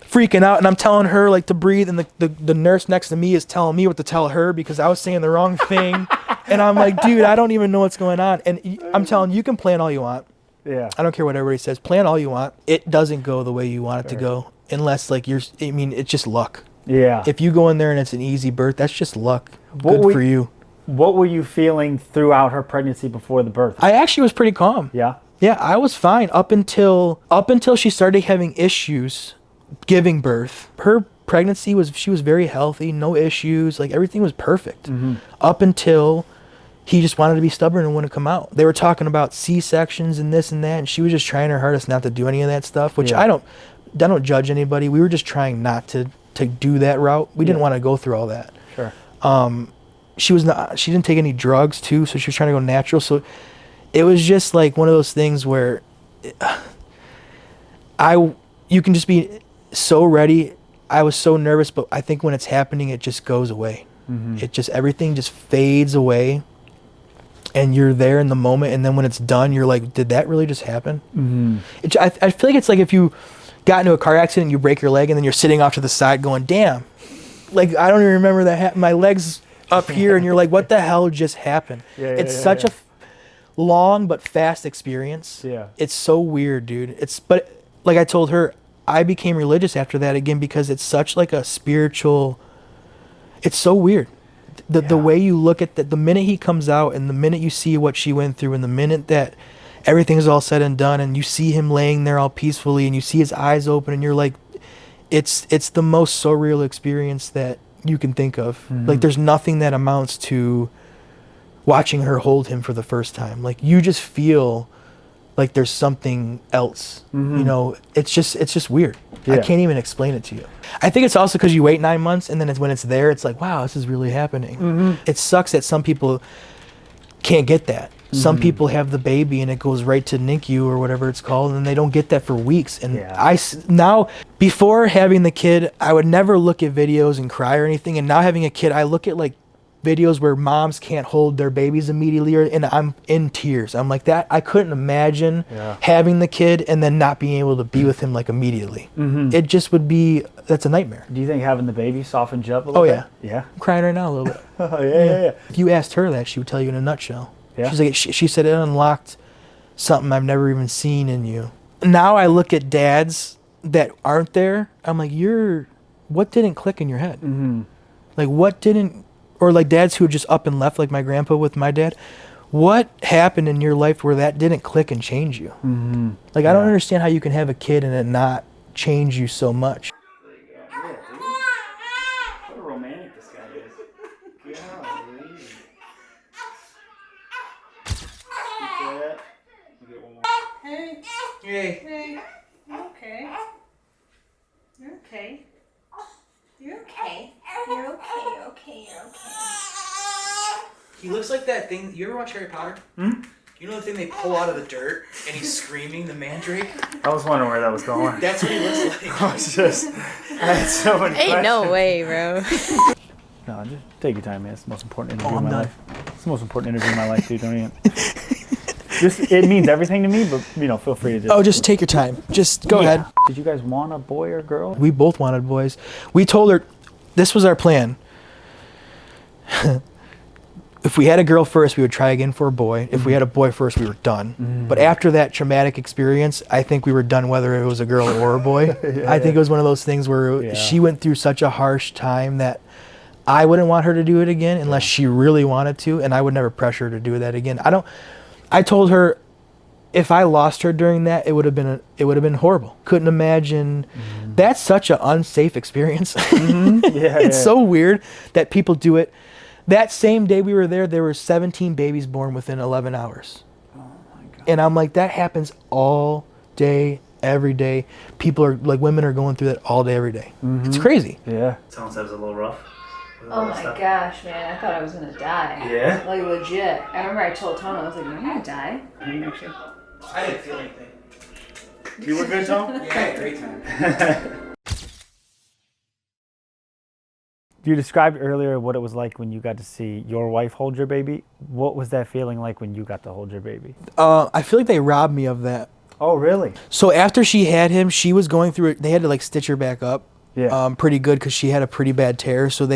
Speaker 1: freaking out, and I'm telling her like to breathe, and the nurse next to me is telling me what to tell her because I was saying the wrong thing. And I'm like, dude, I don't even know what's going on. And I'm telling you, can plan all you want.
Speaker 2: Yeah.
Speaker 1: I don't care what everybody says. Plan all you want. It doesn't go the way you want it to go unless like it's just luck.
Speaker 2: Yeah.
Speaker 1: If you go in there and it's an easy birth, that's just luck. Good for you.
Speaker 2: What were you feeling throughout her pregnancy before the birth?
Speaker 1: I actually was pretty calm.
Speaker 2: Yeah.
Speaker 1: Yeah, I was fine up until she started having issues giving birth. Her pregnancy she was very healthy, no issues, like everything was perfect. Mm-hmm. Up until he just wanted to be stubborn and wouldn't come out. They were talking about C-sections and this and that, and she was just trying her hardest not to do any of that stuff, which I don't judge anybody. We were just trying not to do that route. We didn't want to go through all that.
Speaker 2: Sure.
Speaker 1: She didn't take any drugs too, so she was trying to go natural. So it was just like one of those things where you can just be so ready. I was so nervous, but I think when it's happening, it just goes away. Mm-hmm. Everything just fades away, and you're there in the moment. And then when it's done, you're like, did that really just happen? Mm-hmm. I feel like it's like if you got into a car accident and you break your leg and then you're sitting off to the side going, damn, like I don't even remember that my leg's up here, and you're like, what the hell just happened? It's such a long but fast experience. Yeah. It's so weird, dude. But like I told her, I became religious after that again because it's such like a spiritual, it's so weird. The way you look at the minute he comes out and the minute you see what she went through and the minute that everything's all said and done and you see him laying there all peacefully and you see his eyes open and you're like, it's the most surreal experience that you can think of. Mm-hmm. Like there's nothing that amounts to watching her hold him for the first time. Like you just feel like there's something else. Mm-hmm. It's just weird. Yeah. I can't even explain it to you. I think it's also because you wait 9 months and then when it's there, it's like, wow, this is really happening. Mm-hmm. It sucks that some people can't get that. Mm-hmm. Some people have the baby and it goes right to NICU or whatever it's called, and they don't get that for weeks. And now, before having the kid, I would never look at videos and cry or anything. And now having a kid, I look at like videos where moms can't hold their babies immediately, and I'm in tears. I'm like that. I couldn't imagine having the kid and then not being able to be with him like immediately. It just would be, that's a nightmare.
Speaker 2: Do you think having the baby softens you up a little bit? Yeah.
Speaker 1: I'm crying right now a little bit.
Speaker 2: Oh, yeah.
Speaker 1: If you asked her that, she would tell you in a nutshell.
Speaker 2: Yeah.
Speaker 1: She's like, she said it unlocked something I've never even seen in you. Now I look at dads that aren't there. I'm like, what didn't click in your head? Like, what didn't, or like dads who just up and left, like my grandpa with my dad. What happened in your life where that didn't click and change you? Like, I don't understand how you can have a kid and it not change you so much.
Speaker 3: Yeah, dude. What a romantic this guy is. Golly. Keep that. We'll get one more.
Speaker 4: Hey.
Speaker 1: Hey.
Speaker 4: Hey. You okay? You're okay. You're okay. You're okay. You're okay. You're okay.
Speaker 1: He looks like that thing. You ever watch Harry Potter? You know the thing they pull out of the dirt and he's screaming, the mandrake?
Speaker 2: I was wondering where that was going.
Speaker 1: That's what he looks like.
Speaker 2: I had so many
Speaker 5: Ain't no
Speaker 2: questions.
Speaker 5: way, bro.
Speaker 2: No, just take your time, man. It's the most important interview
Speaker 1: Oh,
Speaker 2: in
Speaker 1: I'm
Speaker 2: my
Speaker 1: done.
Speaker 2: life. It's the most important interview in my life, dude. Don't even. It means everything to me, but feel free to just.
Speaker 1: Oh, just take your time. Just go ahead.
Speaker 2: Did you guys want a boy or girl?
Speaker 1: We both wanted boys. We told her this was our plan. If we had a girl first, we would try again for a boy. If we had a boy first, we were done. But after that traumatic experience, I think we were done whether it was a girl or a boy. I think it was one of those things where she went through such a harsh time that I wouldn't want her to do it again unless she really wanted to, and I would never pressure her to do that again. I told her if I lost her during that, it would have been horrible. Couldn't imagine. That's such an unsafe experience. It's so weird that people do it. That same day we were there were 17 babies born within 11 hours.
Speaker 2: Oh my God.
Speaker 1: And I'm like, that happens all day, every day. People are like, women are going through that all day, every day. It's crazy.
Speaker 2: Yeah.
Speaker 3: Someone said it was a little rough.
Speaker 4: Oh my gosh, man! I thought I was gonna die.
Speaker 3: Yeah?
Speaker 4: Like legit. I remember I told Tony, I was like, "You're gonna die."
Speaker 1: I didn't feel anything.
Speaker 2: You were good, Tom?
Speaker 1: Yeah, I had a great time.
Speaker 2: You described earlier what it was like when you got to see your wife hold your baby. What was that feeling like when you got to hold your baby?
Speaker 1: I feel like they robbed me of that.
Speaker 2: Oh, really?
Speaker 1: So after she had him, she was going through it. They had to like stitch her back up.
Speaker 2: Yeah.
Speaker 1: Pretty good because she had a pretty bad tear. So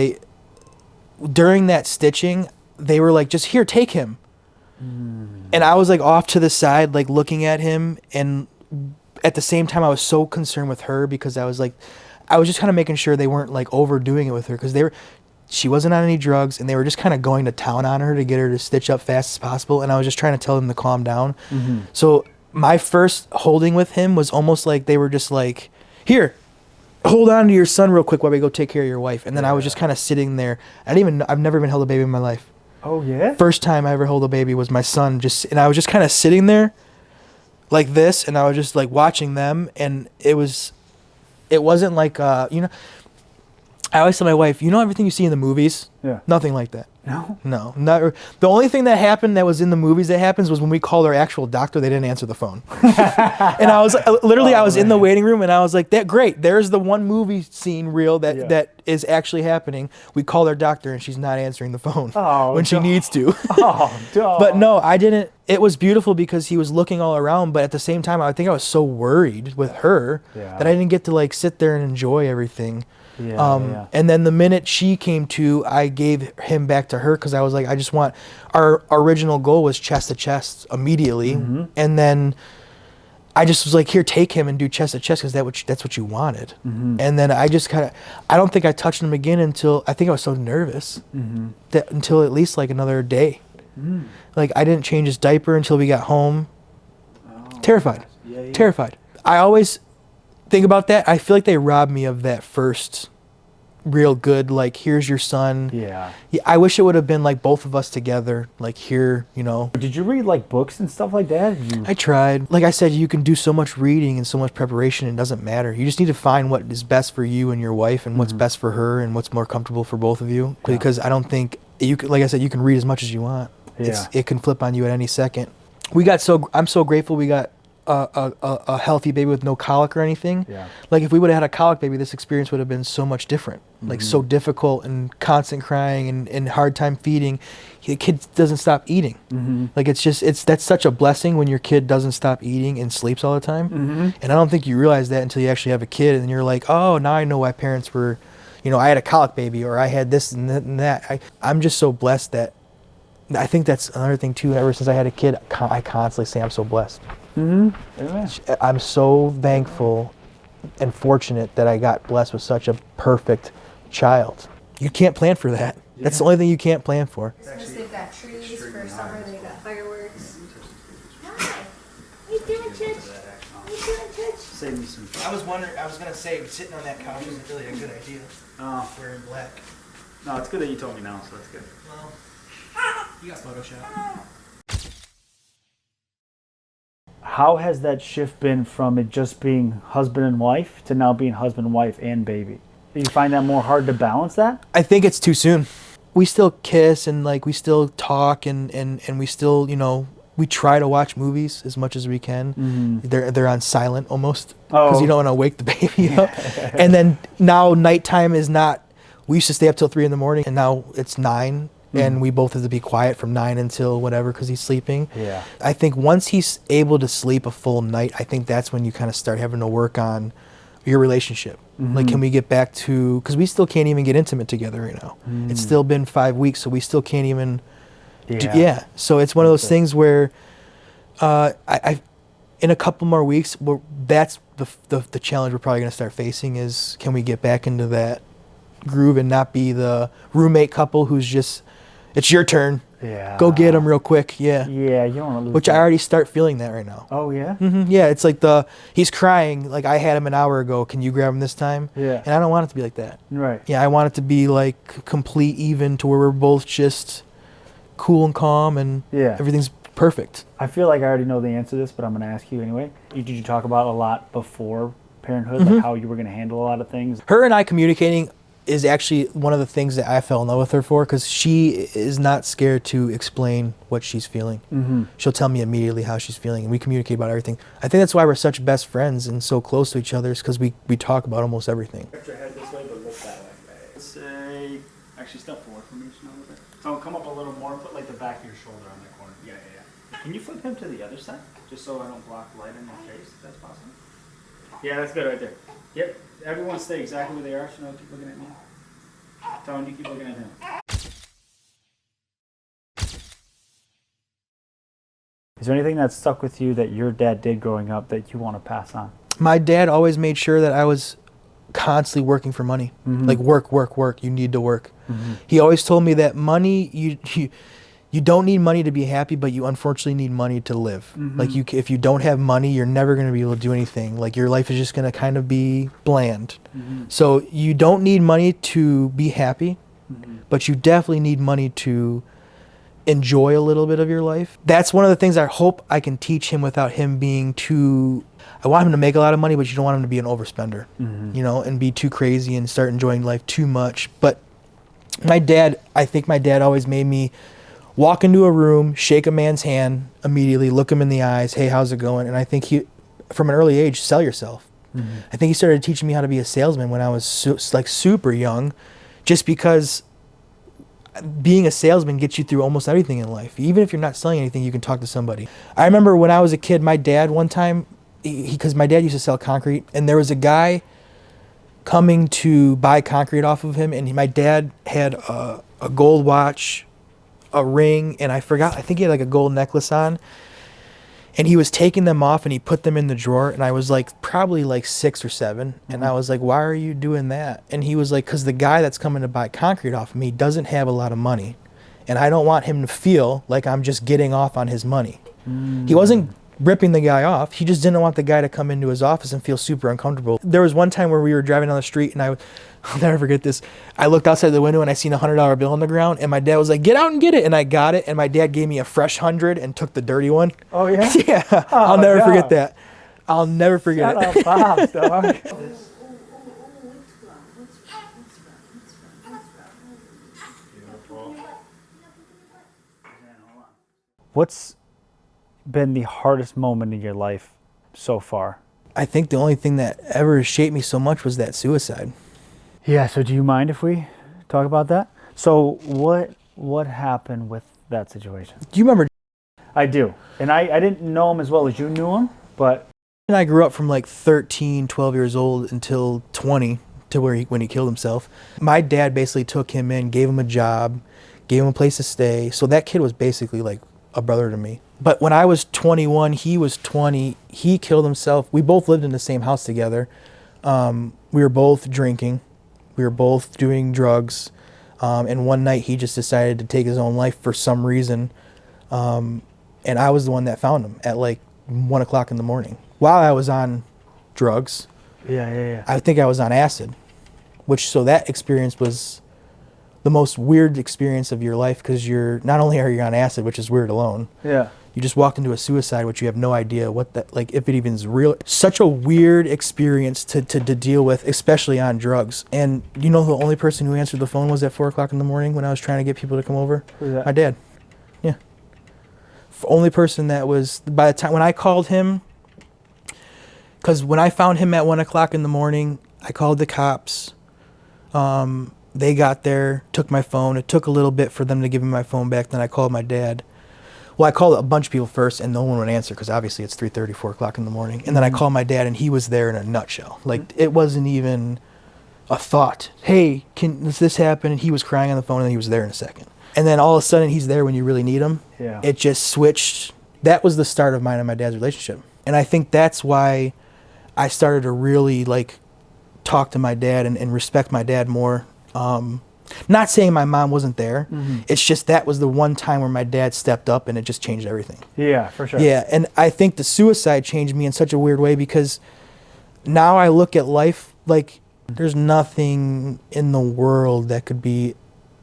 Speaker 1: during that stitching, they were like, just here, take him. And I was like off to the side, like looking at him. And at the same time, I was so concerned with her because I was just kind of making sure they weren't like overdoing it with her because she wasn't on any drugs and they were just kind of going to town on her to get her to stitch up fast as possible. And I was just trying to tell them to calm down. So my first holding with him was almost like they were just like, here, hold on to your son real quick while we go take care of your wife. And then I was just kind of sitting there. I've never even held a baby in my life.
Speaker 2: Oh, yeah?
Speaker 1: First time I ever held a baby was my son, and I was just kind of sitting there like this, and I was just like watching them, and it wasn't like, I always tell my wife, everything you see in the movies?
Speaker 2: Yeah.
Speaker 1: Nothing like that.
Speaker 2: No?
Speaker 1: No. The only thing that happened that was in the movies that happens was when we called our actual doctor, they didn't answer the phone. And I was literally, I was in the waiting room and I was like, great. There's the one movie scene reel that is actually happening. We called our doctor and she's not answering the phone when she needs to.
Speaker 2: Oh, duh.
Speaker 1: But no, I didn't. It was beautiful because he was looking all around, but at the same time, I think I was so worried with her that I didn't get to like sit there and enjoy everything. And then the minute she came to, I gave him back to her because I was like, I just want, our original goal was chest to chest immediately. And then I just was like, here, take him and do chest to chest because that's what you wanted. And then I just I don't think I touched him again until, I think I was so nervous that until at least like another day. Like I didn't change his diaper until we got home. Terrified. Terrified. I always think about that. I feel like they robbed me of that first real good, like, here's your son.
Speaker 2: Yeah.
Speaker 1: I wish it would have been like both of us together, like here,
Speaker 2: Did you read like books and stuff like that?
Speaker 1: I tried. Like I said, you can do so much reading and so much preparation. It doesn't matter. You just need to find what is best for you and your wife and what's best for her and what's more comfortable for both of you. Because I don't think you can, like I said, you can read as much as you want. It can flip on you at any second. I'm so grateful we got a healthy baby with no colic or anything.
Speaker 2: Yeah.
Speaker 1: Like if we would have had a colic baby, this experience would have been so much different. Like so difficult and constant crying and hard time feeding. The kid doesn't stop eating. Like that's such a blessing when your kid doesn't stop eating and sleeps all the time. And I don't think you realize that until you actually have a kid and you're like, oh, now I know why parents were, I had a colic baby or I had this and that. I'm just so blessed that I think that's another thing too. Ever since I had a kid, I constantly say I'm so blessed. I'm so thankful and fortunate that I got blessed with such a perfect child. You can't plan for that. That's the only thing you can't plan for.
Speaker 4: Because they've got trees for summer, they've got fireworks. Hi. What you doing, Chich? What you doing, Chich?
Speaker 2: Save me some.
Speaker 1: I was gonna say sitting on that couch isn't really a good idea.
Speaker 2: Oh.
Speaker 1: Wearing black.
Speaker 2: No, it's good that you told me now, so that's good.
Speaker 1: Well, you got Photoshop.
Speaker 2: How has that shift been from it just being husband and wife to now being husband, wife, and baby? Do you find that more hard to balance that?
Speaker 1: I think it's too soon. We still kiss and like we still talk and we still, we try to watch movies as much as we can. They're on silent almost because you don't want to wake the baby up. And then now nighttime is not. We used to stay up till 3 a.m. and now it's 9. And we both have to be quiet from 9 until whatever because he's sleeping.
Speaker 2: Yeah.
Speaker 1: I think once he's able to sleep a full night, I think that's when you kind of start having to work on your relationship. Like, can we get back to, because we still can't even get intimate together right now. It's still been 5 weeks, so we still can't even. So it's one of those things where I in a couple more weeks, that's the challenge we're probably going to start facing is can we get back into that groove and not be the roommate couple who's just, it's your turn.
Speaker 2: Yeah.
Speaker 1: Go get him real quick. Yeah.
Speaker 2: Yeah, you don't want to lose.
Speaker 1: Which I already start feeling that right now.
Speaker 2: Oh yeah.
Speaker 1: Yeah, it's like he's crying. Like I had him an hour ago. Can you grab him this time?
Speaker 2: Yeah.
Speaker 1: And I don't want it to be like that.
Speaker 2: Right.
Speaker 1: Yeah, I want it to be like complete even to where we're both just cool and calm and everything's perfect.
Speaker 2: I feel like I already know the answer to this, but I'm going to ask you anyway. Did you talk about a lot before parenthood, like how you were going to handle a lot of things?
Speaker 1: Her and I communicating is actually one of the things that I fell in love with her for because she is not scared to explain what she's feeling. She'll tell me immediately how she's feeling and we communicate about everything. I think that's why we're such best friends and so close to each other is because we talk about almost everything.
Speaker 2: Lift your head this way, but look that way. Say, actually step forward from me just a little bit. So come up a little more, put like the back of your shoulder on that corner. Yeah. Can you flip him to the other side? Just so I don't block light in my face, if that's possible. Yeah, that's good right there. Yep, everyone stay exactly where they are, so no keep looking at me. Tell him you keep looking at him. Is there anything that stuck with you that your dad did growing up that you want to pass on?
Speaker 1: My dad always made sure that I was constantly working for money. Like work. You need to work. He always told me that money, you don't need money to be happy, but you unfortunately need money to live. Like if you don't have money, you're never going to be able to do anything. Like your life is just going to kind of be bland. So you don't need money to be happy, but you definitely need money to enjoy a little bit of your life. That's one of the things I hope I can teach him without him being too. I want him to make a lot of money, but you don't want him to be an overspender, and be too crazy and start enjoying life too much. But I think my dad always made me walk into a room, shake a man's hand immediately, look him in the eyes, hey, how's it going? And I think he, from an early age, sell yourself. I think he started teaching me how to be a salesman when I was super young, just because being a salesman gets you through almost everything in life. Even if you're not selling anything, you can talk to somebody. I remember when I was a kid, my dad one time, because my dad used to sell concrete, and there was a guy coming to buy concrete off of him, and my dad had a gold watch, a ring, and I think he had like a gold necklace on, and he was taking them off and he put them in the drawer, and I was like probably like 6 or 7, and I was like, why are you doing that? And he was like, because the guy that's coming to buy concrete off of me doesn't have a lot of money, and I don't want him to feel like I'm just getting off on his money. He wasn't ripping the guy off, he just didn't want the guy to come into his office and feel super uncomfortable. There was one time where we were driving down the street, and I'll never forget this. I looked outside the window and I seen $100 bill on the ground, and my dad was like, get out and get it. And I got it, and my dad gave me a fresh 100 and took the dirty one.
Speaker 2: Oh yeah?
Speaker 1: Yeah. I'll never forget that. I'll never forget it.
Speaker 2: Shut up, Pops, dog. What's been the hardest moment in your life so far.
Speaker 1: I think the only thing that ever shaped me so much was that suicide.
Speaker 2: Yeah, so do you mind if we talk about that? So what happened with that situation?
Speaker 1: Do you remember?
Speaker 2: I do. And I didn't know him as well as you knew him, but
Speaker 1: And I grew up from like 13, 12 years old until 20 to when he killed himself. My dad basically took him in, gave him a job, gave him a place to stay. So that kid was basically like a brother to me. But when I was 21, he was 20. He killed himself. We both lived in the same house together. We were both drinking. We were both doing drugs. And one night he just decided to take his own life for some reason. And I was the one that found him at like 1 o'clock in the morning while I was on drugs.
Speaker 2: Yeah.
Speaker 1: I think I was on acid, so that experience was the most weird experience of your life, because you're not only are you on acid, which is weird alone.
Speaker 2: Yeah.
Speaker 1: You just walked into a suicide, which you have no idea what that, like, if it even is real. Such a weird experience to deal with, especially on drugs. And you know who the only person who answered the phone was at 4 o'clock in the morning when I was trying to get people to come over?
Speaker 2: Who's that?
Speaker 1: My dad. Yeah. Only person that was, by the time when I called him, because when I found him at 1 o'clock in the morning, I called the cops. They got there, took my phone. It took a little bit for them to give me my phone back. Then I called my dad. Well, I called a bunch of people first, and no one would answer, because obviously it's 3:30, 4 o'clock in the morning. And then I called my dad, and he was there in a nutshell. Like, it wasn't even a thought. Hey, does this happen? And he was crying on the phone, and he was there in a second. And then all of a sudden, he's there when you really need him.
Speaker 2: Yeah.
Speaker 1: It just switched. That was the start of mine and my dad's relationship. And I think that's why I started to really, like, talk to my dad and respect my dad more. Not saying my mom wasn't there. It's just that was the one time where my dad stepped up, and it just changed everything.
Speaker 2: Yeah, for sure.
Speaker 1: Yeah, and I think the suicide changed me in such a weird way, because now I look at life like there's nothing in the world that could be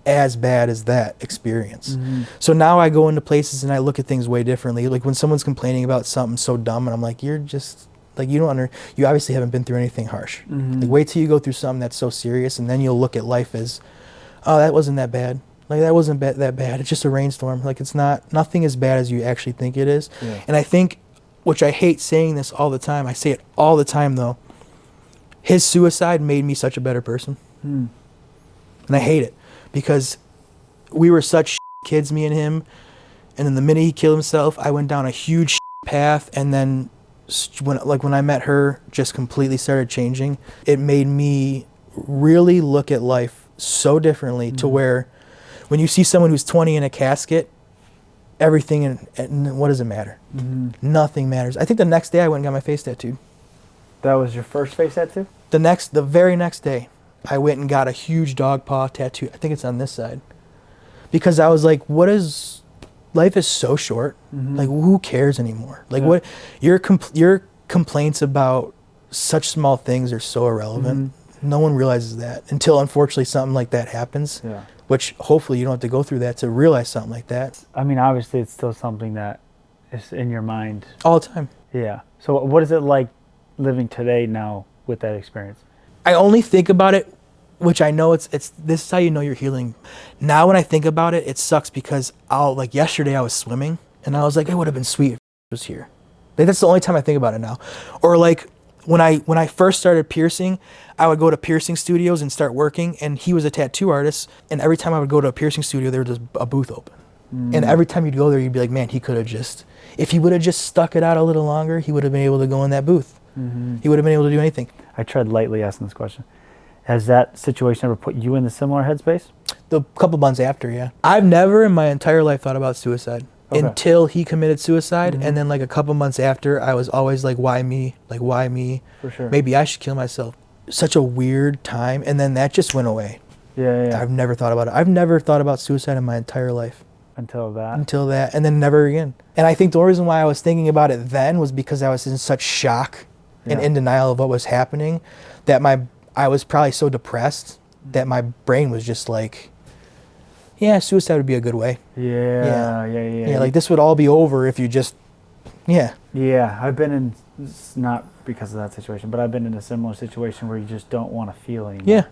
Speaker 1: as bad as that experience. So now I go into places and I look at things way differently. Like when someone's complaining about something so dumb, and I'm like, you're just like, you obviously haven't been through anything harsh. Like, wait till you go through something that's so serious, and then you'll look at life as, oh, that wasn't that bad. Like, that wasn't that bad. It's just a rainstorm. Like, it's nothing as bad as you actually think it is.
Speaker 2: Yeah.
Speaker 1: And I think, which I hate saying this all the time, I say it all the time though, his suicide made me such a better person. And I hate it, because we were such kids, me and him. And then the minute he killed himself, I went down a huge path. And then when I met her, just completely started changing. It made me really look at life so differently, to where when you see someone who's 20 in a casket, everything and what does it matter? Nothing matters. I think the next day I went and got my face tattooed.
Speaker 2: That was your first face tattoo?
Speaker 1: The very next day, I went and got a huge dog paw tattoo. I think it's on this side, because I was like, life is so short. Like, who cares anymore? Like, what your complaints about such small things are so irrelevant. No one realizes that until, unfortunately, something like that happens.
Speaker 2: Yeah.
Speaker 1: Which hopefully you don't have to go through that to realize something like that.
Speaker 2: I mean, obviously it's still something that is in your mind
Speaker 1: all the time.
Speaker 2: Yeah. So what is it like living today now with that experience?
Speaker 1: I only think about it, which I know it's this is how you know you're healing. Now when I think about it, it sucks, because like yesterday I was swimming, and I was like, it would have been sweet if it was here. Like, that's the only time I think about it now. Or like when I first started piercing, I would go to piercing studios and start working, and he was a tattoo artist, and every time I would go to a piercing studio, there was a booth open. And every time you'd go there, you'd be like, man, if he would have just stuck it out a little longer, he would have been able to go in that booth. He would have been able to do anything.
Speaker 2: I tread lightly asking this question. Has that situation ever put you in a similar headspace?
Speaker 1: The couple months after, yeah. I've never in my entire life thought about suicide until he committed suicide. And then like a couple months after, I was always like, why me? Like, why me?
Speaker 2: For sure.
Speaker 1: Maybe I should kill myself. Such a weird time. And then that just went away.
Speaker 2: Yeah.
Speaker 1: I've never thought about it. I've never thought about suicide in my entire life.
Speaker 2: Until that.
Speaker 1: And then never again. And I think the only reason why I was thinking about it then was because I was in such shock and in denial of what was happening, that I was probably so depressed that my brain was just like, yeah, suicide would be a good way. Yeah, like this would all be over if you just, Yeah,
Speaker 2: I've been in, not because of that situation, but I've been in a similar situation where you just don't want to feel anymore.
Speaker 1: Yeah.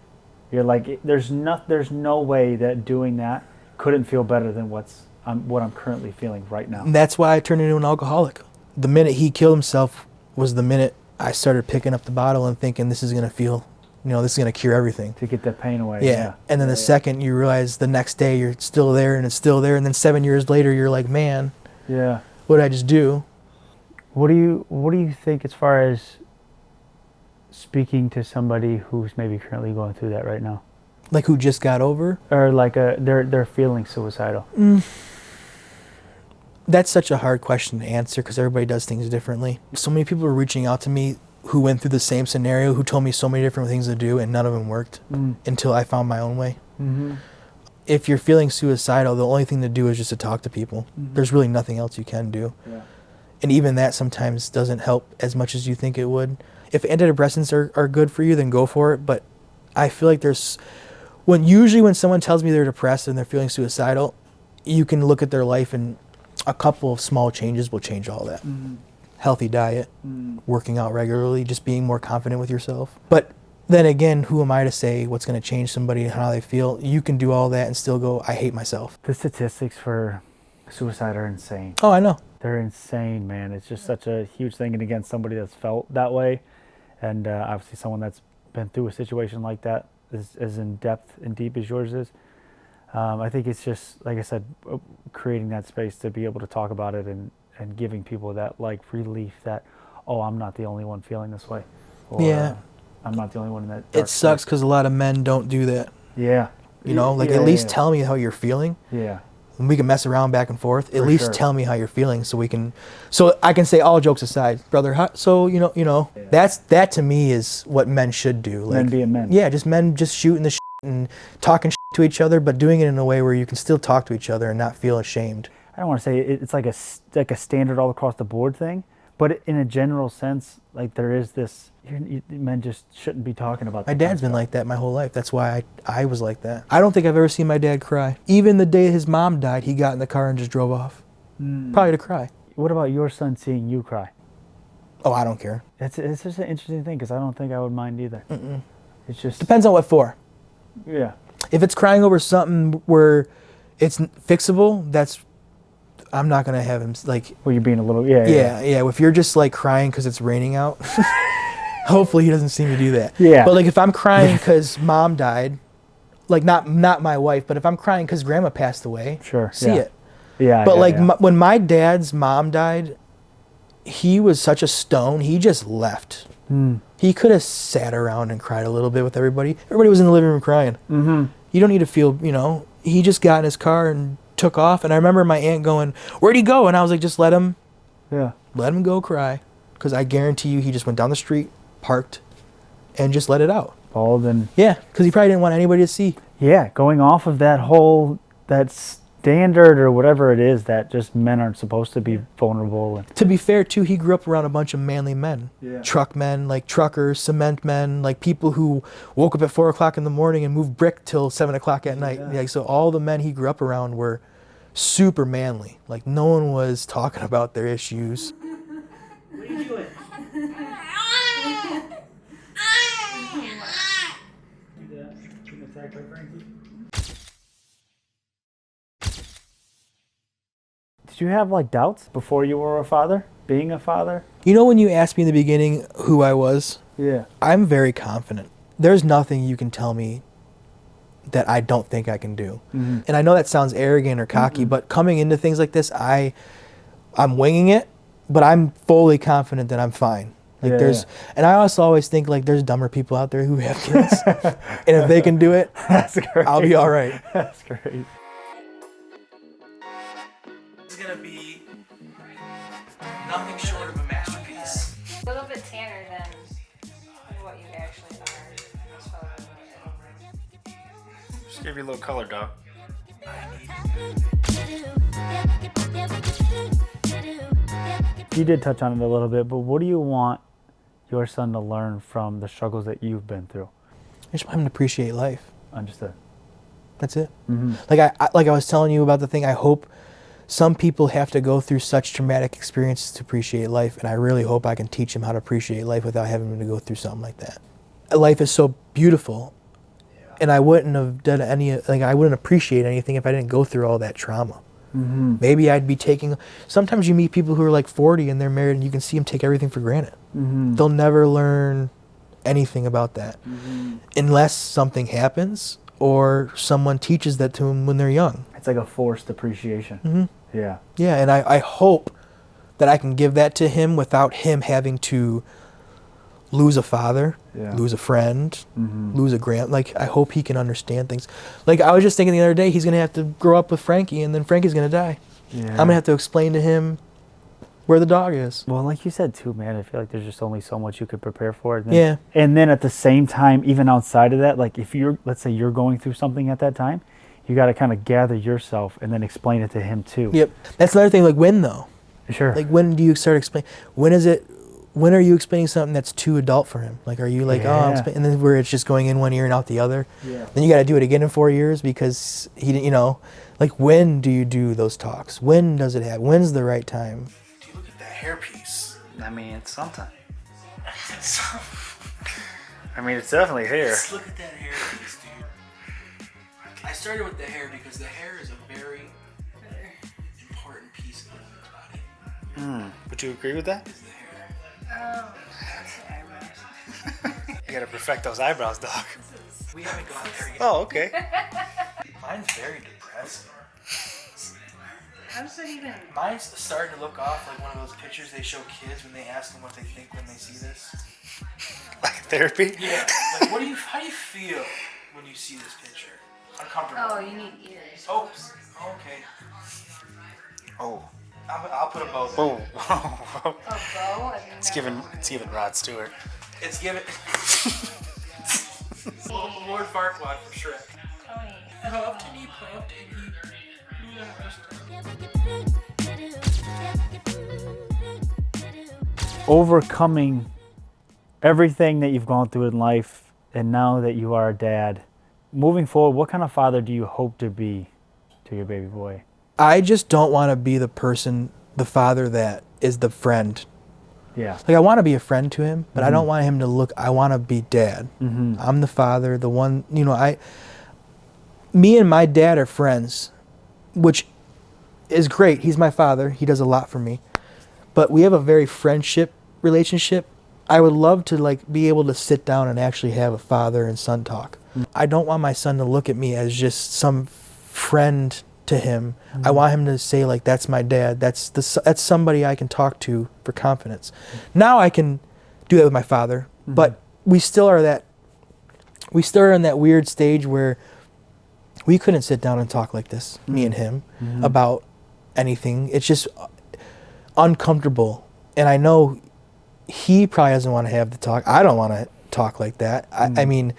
Speaker 2: You're like, there's no way that doing that couldn't feel better than what I'm currently feeling right now.
Speaker 1: And that's why I turned into an alcoholic. The minute he killed himself, was the minute I started picking up the bottle and thinking this is going to feel, this is going to cure everything.
Speaker 2: To get that pain away.
Speaker 1: Yeah. And then the second you realize the next day you're still there and it's still there. And then 7 years later, you're like, man,
Speaker 2: Yeah.
Speaker 1: what did I just do?
Speaker 2: What do you think as far as speaking to somebody who's maybe currently going through that right now?
Speaker 1: Like who just got over?
Speaker 2: Or like they're feeling suicidal?
Speaker 1: That's such a hard question to answer because everybody does things differently. So many people were reaching out to me who went through the same scenario, who told me so many different things to do, and none of them worked until I found my own way.
Speaker 2: Mm-hmm.
Speaker 1: If you're feeling suicidal, the only thing to do is just to talk to people. There's really nothing else you can do.
Speaker 2: Yeah.
Speaker 1: And even that sometimes doesn't help as much as you think it would. If antidepressants are good for you, then go for it. But I feel like usually when someone tells me they're depressed and they're feeling suicidal, you can look at their life and a couple of small changes will change all that. Healthy diet, working out regularly, just being more confident with yourself. But then again, who am I to say what's going to change somebody and how they feel? You can do all that and still go, I hate myself.
Speaker 2: The statistics for suicide are insane.
Speaker 1: Oh, I know.
Speaker 2: They're insane, man. It's just such a huge thing, and again, somebody that's felt that way, and obviously someone that's been through a situation like that, as in depth and deep as yours is. I think it's just, like I said, creating that space to be able to talk about it and giving people that like relief that, oh, I'm not the only one feeling this way. Or,
Speaker 1: Yeah.
Speaker 2: I'm not the only one in that.
Speaker 1: It sucks because a lot of men don't do that.
Speaker 2: Yeah.
Speaker 1: At least tell me how you're feeling.
Speaker 2: Yeah.
Speaker 1: And we can mess around back and forth. At least
Speaker 2: sure.
Speaker 1: tell me how you're feeling so I can say, all jokes aside, brother, that to me is what men should do. Like,
Speaker 2: Men being men.
Speaker 1: Yeah, just men just shooting the shit and talking shit to each other, but doing it in a way where you can still talk to each other and not feel ashamed.
Speaker 2: I don't want to say it's like a standard all across the board thing, but in a general sense, like there is this, men just shouldn't be talking about.
Speaker 1: My dad's been like that my whole life. That's why I was like that. I don't think I've ever seen my dad cry. Even the day his mom died, he got in the car and just drove off. Probably to cry.
Speaker 2: What about your son seeing you cry?
Speaker 1: Oh, I don't care.
Speaker 2: It's just an interesting thing because I don't think I would mind either. It's just
Speaker 1: Depends on what for.
Speaker 2: Yeah.
Speaker 1: If it's crying over something where it's fixable, I'm not going to have him like...
Speaker 2: Well, you're being a little...
Speaker 1: Yeah. If you're just like crying because it's raining out, hopefully he doesn't see me do that.
Speaker 2: Yeah.
Speaker 1: But like if I'm crying because mom died, like not my wife, but if I'm crying because grandma passed away,
Speaker 2: Sure.
Speaker 1: see it.
Speaker 2: Yeah.
Speaker 1: But when my dad's mom died, he was such a stone, he just left. He could have sat around and cried a little bit with everybody. Everybody was in the living room crying. You don't need to feel, he just got in his car and took off. And I remember my aunt going, where'd he go? And I was like, just let him go cry. Because I guarantee you he just went down the street, parked, and just let it out.
Speaker 2: Bald and...
Speaker 1: Yeah, because he probably didn't want anybody to see.
Speaker 2: Yeah, going off of that standard or whatever it is that just men aren't supposed to be vulnerable. And
Speaker 1: To be fair, too, he grew up around a bunch of manly men.
Speaker 2: Yeah.
Speaker 1: Truck men, like truckers, cement men, like people who woke up at 4 o'clock in the morning and moved brick till 7 o'clock at night. Like, so all the men he grew up around were super manly. Like no one was talking about their issues.
Speaker 3: What are you doing?
Speaker 2: did you have like doubts before you were a father, being a father?
Speaker 1: When you asked me in the beginning who I was,
Speaker 2: Yeah.
Speaker 1: I'm very confident. There's nothing you can tell me that I don't think I can do. And I know that sounds arrogant or cocky, but coming into things like this, I'm winging it, but I'm fully confident that I'm fine. Like and I also always think like there's dumber people out there who have kids, and if they can do it,
Speaker 2: That's great.
Speaker 1: I'll be all right.
Speaker 2: That's great.
Speaker 1: It's gonna be nothing short of a masterpiece.
Speaker 4: A little bit tanner than what you actually are.
Speaker 3: Just give you a little color, dog.
Speaker 2: You did touch on it a little bit, but what do you want your son to learn from the struggles that you've been through?
Speaker 1: I just want him to appreciate life.
Speaker 2: Understood.
Speaker 1: That's it. Like I was telling you about the thing, I hope some people have to go through such traumatic experiences to appreciate life, and I really hope I can teach him how to appreciate life without having him to go through something like that. Life is so beautiful, and I wouldn't have done I wouldn't appreciate anything if I didn't go through all that trauma. Maybe I'd be taking. Sometimes you meet people who are like 40 and they're married, and you can see them take everything for granted. They'll never learn anything about that unless something happens or someone teaches that to them when they're young.
Speaker 2: It's like a forced appreciation. Yeah.
Speaker 1: Yeah, and I hope that I can give that to him without him having to lose a father, lose a friend, lose a like, I hope he can understand things. Like, I was just thinking the other day, he's going to have to grow up with Frankie, and then Frankie's going to die.
Speaker 2: Yeah.
Speaker 1: I'm going to have to explain to him where the dog is.
Speaker 2: Well, like you said too, man, I feel like there's just only so much you could prepare for it.
Speaker 1: Yeah.
Speaker 2: And then at the same time, even outside of that, like if you're, let's say you're going through something at that time, you got to kind of gather yourself and then explain it to him too.
Speaker 1: Yep. That's another thing, like when though?
Speaker 2: Sure.
Speaker 1: Like when do you start explaining? When are you explaining something that's too adult for him? Like, are you like, and then where it's just going in one ear and out the other? Yeah. Then you got to do it again in 4 years because he didn't, like when do you do those talks? When does it happen? When's the right time? Do you look at that hairpiece?
Speaker 3: I mean, it's something. I mean, it's definitely hair.
Speaker 1: Just look at that hairpiece, dude. I started with the hair because the hair is a very important piece of the human body.
Speaker 3: Would you agree with that?
Speaker 1: Is the hair.
Speaker 4: That's the eyebrows.
Speaker 3: You gotta perfect those eyebrows, dog.
Speaker 1: We haven't gone there yet.
Speaker 3: Oh, okay.
Speaker 1: Mine's very depressing.
Speaker 4: How's that even?
Speaker 1: Mine's starting to look off like one of those pictures they show kids when they ask them what they think when they see this.
Speaker 3: Like therapy?
Speaker 1: Yeah. Like, how do you feel when you see this picture? Uncomfortable.
Speaker 4: Oh, you need ears.
Speaker 1: Oh, okay.
Speaker 3: Oh.
Speaker 1: I'll put a bow there.
Speaker 3: Whoa.
Speaker 4: A bow?
Speaker 3: It's giving Rod Stewart.
Speaker 1: It's given. Lord Farquaad for Shrek.
Speaker 4: Tony.
Speaker 1: Pumpty.
Speaker 2: Overcoming everything that you've gone through in life, and now that you are a dad, moving forward, what kind of father do you hope to be to your baby boy?
Speaker 1: I just don't want to be the father that is the friend.
Speaker 2: Yeah.
Speaker 1: Like, I want to be a friend to him, but I don't want him to look, I want to be dad. I'm the father, the one, me and my dad are friends, which is great. He's my father. He does a lot for me. But we have a very friendship relationship. I would love to be able to sit down and actually have a father and son talk. I don't want my son to look at me as just some friend to him. I want him to say, like, that's my dad. That's somebody I can talk to for confidence. Now I can do that with my father, but we still are in that weird stage where we couldn't sit down and talk like this, me and him, about anything. It's just uncomfortable. And I know he probably doesn't want to have the talk. I don't want to talk like that. I mean,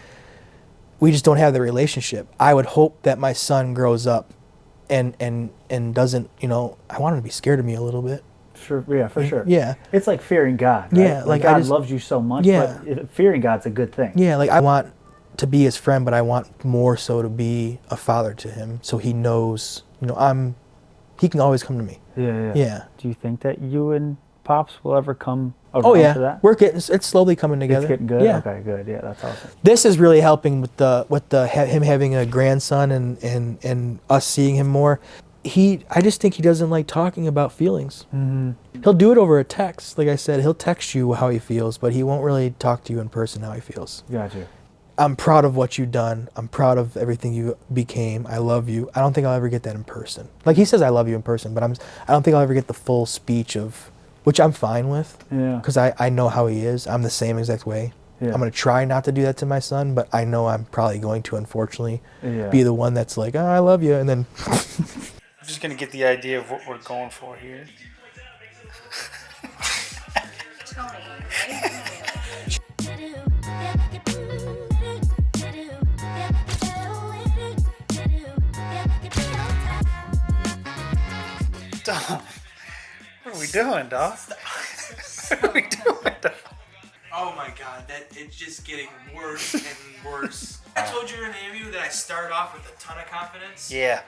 Speaker 1: we just don't have the relationship. I would hope that my son grows up and doesn't, I want him to be scared of me a little bit.
Speaker 2: Sure, yeah, for sure.
Speaker 1: Yeah.
Speaker 2: It's like fearing God, right?
Speaker 1: Yeah,
Speaker 2: like God loves you so much, but fearing God's a good thing.
Speaker 1: Yeah, like I want to be his friend, but I want more so to be a father to him, so he knows, he can always come to me. Yeah.
Speaker 2: Do you think that you and Pops will ever come around to that?
Speaker 1: It's slowly coming together.
Speaker 2: It's getting good?
Speaker 1: Yeah.
Speaker 2: Okay, good. Yeah, that's awesome.
Speaker 1: This is really helping with him having a grandson and us seeing him more. I just think he doesn't like talking about feelings. He'll do it over a text. Like I said, he'll text you how he feels, but he won't really talk to you in person how he feels.
Speaker 2: Gotcha.
Speaker 1: I'm proud of what you've done. I'm proud of everything you became. I love you. I don't think I'll ever get that in person. Like, he says I love you in person, but I don't think I'll ever get the full speech of, which I'm fine with. Yeah. Because I know how he is. I'm the same exact way. Yeah. I'm going to try not to do that to my son, but I know I'm probably going to, unfortunately, be the one that's like, I love you, and then...
Speaker 3: I'm just going to get the idea of what we're going for here.
Speaker 4: Tony,
Speaker 3: Dog, what are we doing, dog? What are we doing, dog?
Speaker 1: Oh my God, it's just getting worse and worse. I told you in the interview that I start off with a ton of confidence.
Speaker 3: Yeah.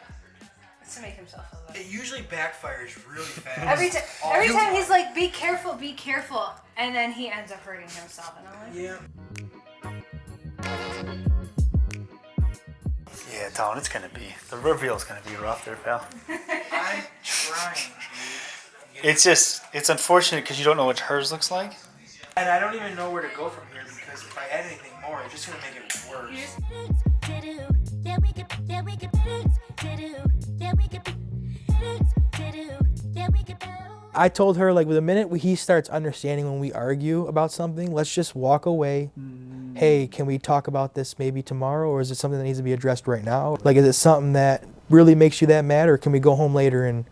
Speaker 4: to make himself feel better.
Speaker 1: It usually backfires really fast.
Speaker 4: Every time he's like, be careful, and then he ends up hurting himself, and I'm like,
Speaker 1: yeah.
Speaker 2: Yeah, Don, it's gonna be. The reveal's gonna be rough there, pal.
Speaker 1: I'm trying.
Speaker 2: It's unfortunate because you don't know what hers looks like.
Speaker 1: And I don't even know where to go from here because if I add anything more, it's just gonna make it worse. I told her, like, the minute he starts understanding when we argue about something, let's just walk away. Hey, can we talk about this maybe tomorrow, or is it something that needs to be addressed right now? Like, is it something that really makes you that mad, or can we go home later and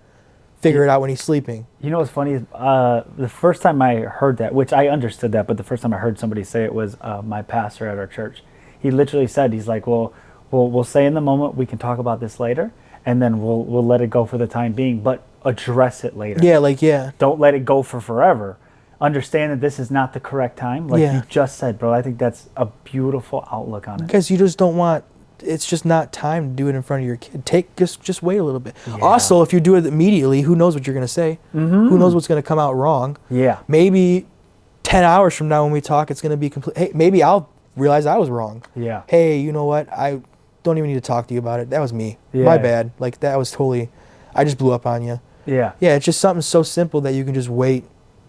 Speaker 1: figure it out when he's sleeping?
Speaker 2: You know what's funny is the first time I heard that, which I understood that, but the first time I heard somebody say it was my pastor at our church. He literally said, he's like, well, we'll say in the moment we can talk about this later, and then we'll let it go for the time being, but address it later.
Speaker 1: Yeah, like, yeah.
Speaker 2: Don't let it go for forever. Understand that this is not the correct time, like you just said, bro. I think that's a beautiful outlook on it.
Speaker 1: Because you just don't want, it's just not time to do it in front of your kid. Just wait a little bit. Yeah. Also, if you do it immediately, who knows what you're going to say? Who knows what's going to come out wrong?
Speaker 2: Yeah.
Speaker 1: Maybe 10 hours from now when we talk, it's going to be complete. Hey, maybe I'll realize I was wrong.
Speaker 2: Yeah.
Speaker 1: Hey, you know what? I don't even need to talk to you about it. That was me.
Speaker 2: Yeah.
Speaker 1: My bad. Like, that was totally, I just blew up on you.
Speaker 2: Yeah.
Speaker 1: Yeah, it's just something so simple that you can just wait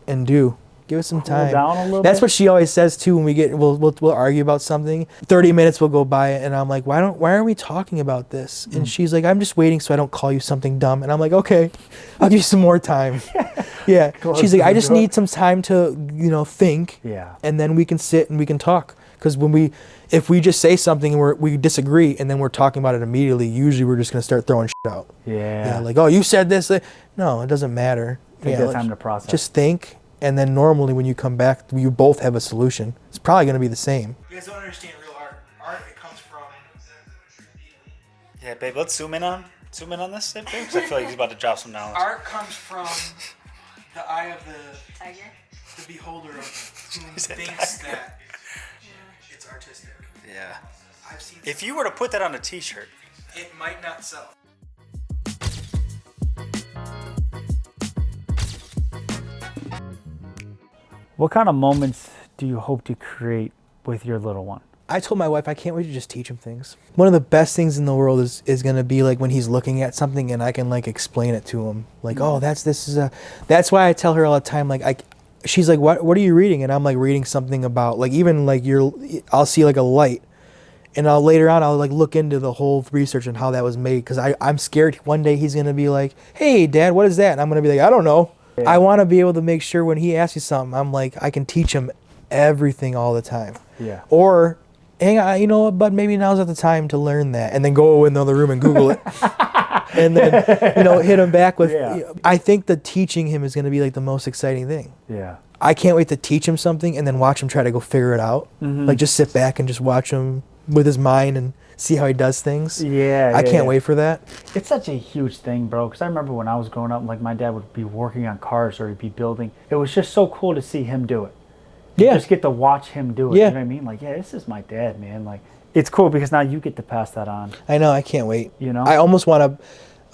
Speaker 1: and do. Give it some time.
Speaker 2: Cool down a little
Speaker 1: That's
Speaker 2: bit.
Speaker 1: what she always says too when we get we'll argue about something. 30 minutes will go by and I'm like, why aren't we talking about this? And she's like, I'm just waiting so I don't call you something dumb. And I'm like, okay, I'll give you some more time. Yeah. She's like, I just need some time to, think.
Speaker 2: Yeah.
Speaker 1: And then we can sit and we can talk. Because if we just say something and we disagree and then we're talking about it immediately, usually we're just gonna start throwing shit out.
Speaker 2: Yeah.
Speaker 1: Like, oh, you said this. No, it doesn't matter.
Speaker 2: Take the time to process.
Speaker 1: Just think. And then normally when you come back, you both have a solution. It's probably going to be the same. You guys don't understand real art. Art, it comes from...
Speaker 2: Yeah, babe, let's zoom in on this, babe, because I feel like he's about to drop some knowledge.
Speaker 1: Art comes from the eye of the...
Speaker 4: Tiger?
Speaker 1: The beholder of who thinks that it's artistic.
Speaker 2: Yeah.
Speaker 1: I've seen...
Speaker 2: If you were to put that on a t-shirt...
Speaker 1: It might not sell.
Speaker 2: What kind of moments do you hope to create with your little one?
Speaker 1: I told my wife I can't wait to just teach him things. One of the best things in the world is going to be like when he's looking at something and I can like explain it to him. Like, oh, that's why I tell her all the time, like she's like, what are you reading? And I'm like reading something about like, even like I'll see like a light and later on I'll like look into the whole research and how that was made. Cause I'm scared one day he's going to be like, hey Dad, what is that? And I'm going to be like, I don't know. Yeah. I want to be able to make sure when he asks you something, I'm like, I can teach him everything all the time.
Speaker 2: Yeah.
Speaker 1: Or, hang on, you know what, but maybe now's not the time to learn that. And then go in the other room and Google it. And then, hit him back with, I think that teaching him is going to be like the most exciting thing.
Speaker 2: Yeah.
Speaker 1: I can't wait to teach him something and then watch him try to go figure it out. Like just sit back and just watch him with his mind and see how he does things.
Speaker 2: Yeah.
Speaker 1: I can't wait for that.
Speaker 2: It's such a huge thing, bro. Because I remember when I was growing up, like my dad would be working on cars or he'd be building. It was just so cool to see him do it. You just get to watch him do it.
Speaker 1: Yeah.
Speaker 2: You know what I mean? Like, this is my dad, man. Like, it's cool because now you get to pass that on.
Speaker 1: I know. I can't wait.
Speaker 2: I
Speaker 1: almost want to.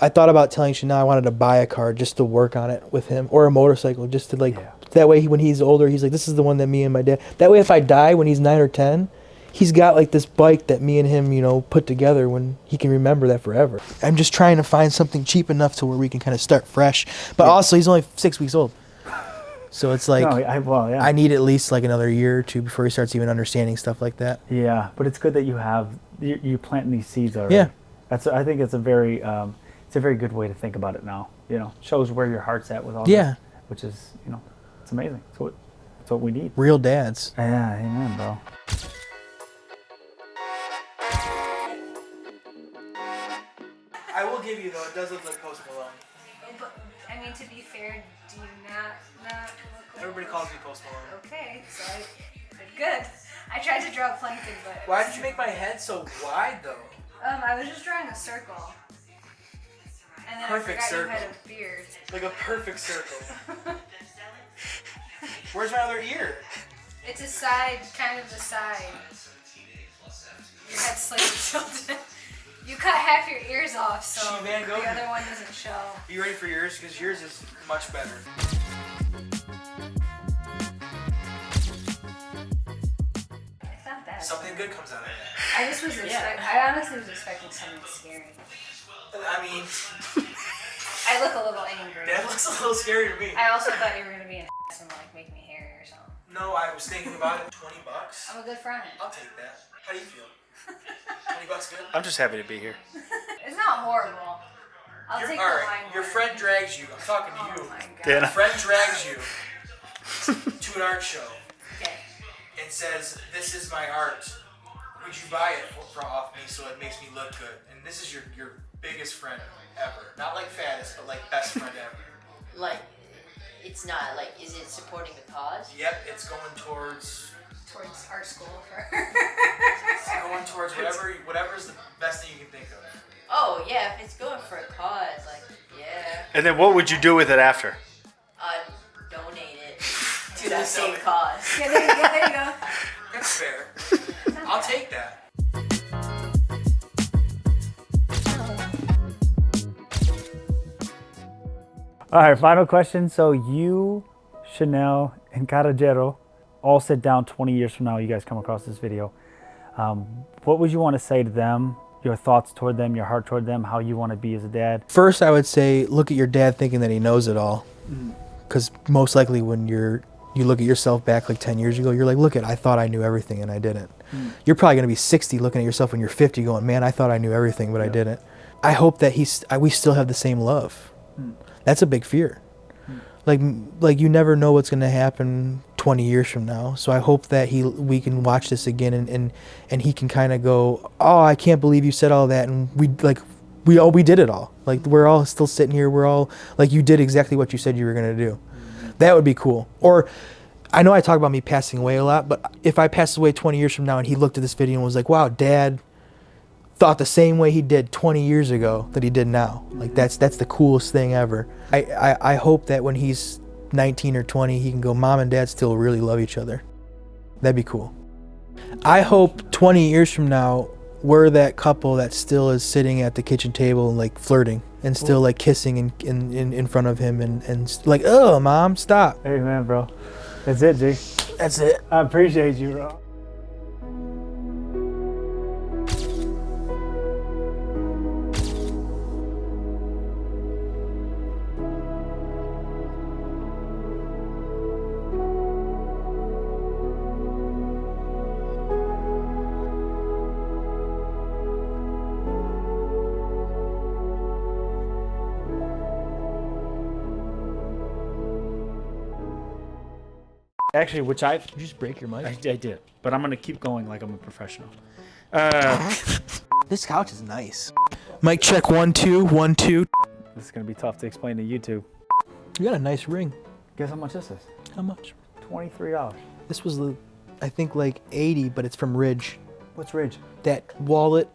Speaker 1: I thought about telling Chanel I wanted to buy a car just to work on it with him, or a motorcycle just to like. That way, when he's older, he's like, this is the one that me and my dad. That way, if I die when he's 9 or 10. He's got like this bike that me and him, put together when he can remember that forever. I'm just trying to find something cheap enough to where we can kind of start fresh. But also, he's only 6 weeks old. So it's like, I need at least like another year or two before he starts even understanding stuff like that.
Speaker 2: Yeah, but it's good that you planting these seeds already.
Speaker 1: Yeah.
Speaker 2: I think it's a very good way to think about it now. Shows where your heart's at with all this, which is, it's amazing. It's what we need.
Speaker 1: Real dads.
Speaker 2: Yeah, amen, bro.
Speaker 1: I will give you though, it does look like Post Malone.
Speaker 4: But, I mean, to be fair, do you not look like
Speaker 1: Everybody calls me Post Malone.
Speaker 4: Okay, so good. I tried to draw plankton, but...
Speaker 1: Why did you make my head so wide though?
Speaker 4: I was just drawing a circle. And then
Speaker 1: Perfect
Speaker 4: I forgot
Speaker 1: circle.
Speaker 4: you had a beard.
Speaker 1: Like a perfect circle. Where's my other ear?
Speaker 4: It's a side, kind of the side. Your head's slightly tilted. You cut half your ears off, so the other one doesn't show.
Speaker 1: Are you ready for yours? Because yours is much better.
Speaker 4: It's not bad.
Speaker 1: something good comes out of it.
Speaker 4: I just was I honestly was expecting something scary.
Speaker 1: I mean,
Speaker 4: I look a little angry.
Speaker 1: that looks a little scary to me.
Speaker 4: I also thought you were gonna be an ass and like make me hairy or something.
Speaker 1: No, I was thinking about it. $20.
Speaker 4: I'm a good friend.
Speaker 1: I'll take that. How do you feel? $20 good?
Speaker 2: I'm just happy to be here.
Speaker 4: It's not horrible. I'll take the line.
Speaker 1: Your friend drags you. I'm talking to you.
Speaker 4: Oh my god.
Speaker 2: Dan.
Speaker 1: Your friend drags you to an art show
Speaker 4: Okay.
Speaker 1: and says, "This is my art. Would you buy it off me so it makes me look good?" And this is your biggest friend ever. Not like fattest, but like best friend ever.
Speaker 5: Like, it's not like, is it supporting the cause?
Speaker 1: Yep, it's going towards
Speaker 4: Art school for
Speaker 1: whatever's the best thing you can think of.
Speaker 5: Oh yeah, if it's going for a cause, like, yeah,
Speaker 2: And then what would you do with it after?
Speaker 5: I'd donate it to that same cause.
Speaker 4: Yeah, there you go.
Speaker 1: That's fair. I'll take that.
Speaker 2: All right, final question. So you, Chanel, and Carajero all sit down 20 years from now. You guys come across this video. What would you want to say to them? Your thoughts toward them, your heart toward them, how you want to be as a dad?
Speaker 1: First, I would say look at your dad thinking that he knows it all. Because most likely when you look at yourself back like 10 years ago, you're like, look, I thought I knew everything and I didn't. You're probably going to be 60 looking at yourself when you're 50 going, man, I thought I knew everything, but I didn't. I hope that we still have the same love. That's a big fear. Like you never know what's going to happen 20 years from now. So I hope that we can watch this again and he can kind of go, oh, I can't believe you said all that. And we did it all. Like we're all still sitting here. We're all like, you did exactly what you said you were going to do. That would be cool. Or I know I talk about me passing away a lot, but if I pass away 20 years from now and he looked at this video and was like, wow, Dad thought the same way he did 20 years ago that he did now. Like that's the coolest thing ever. I hope that when he's 19 or 20, he can go, Mom and Dad still really love each other. That'd be cool. I hope 20 years from now, we're that couple that still is sitting at the kitchen table and like flirting and still like kissing in front of him and like, oh, Mom, stop.
Speaker 2: Hey, man, bro. That's it, G.
Speaker 1: That's it.
Speaker 2: I appreciate you, bro. Actually, which
Speaker 1: Did you just break your mic?
Speaker 2: I did, but I'm gonna keep going like I'm a professional.
Speaker 1: This couch is nice. Mic check 1 2 1 2.
Speaker 2: This is gonna be tough to explain to YouTube.
Speaker 1: You got a nice ring.
Speaker 2: Guess how much this is?
Speaker 1: How much?
Speaker 2: $23.
Speaker 1: This was I think like 80, but it's from Ridge.
Speaker 2: What's Ridge?
Speaker 1: That wallet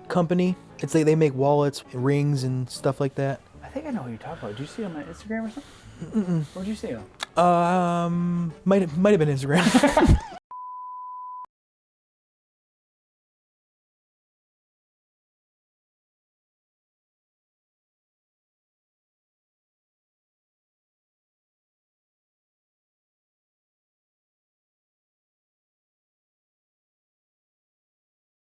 Speaker 1: company. It's like they make wallets, rings, and stuff like that.
Speaker 2: I think I know what you're talking about. Did you see it on my Instagram or something? Where'd you see it?
Speaker 1: Might have been Instagram.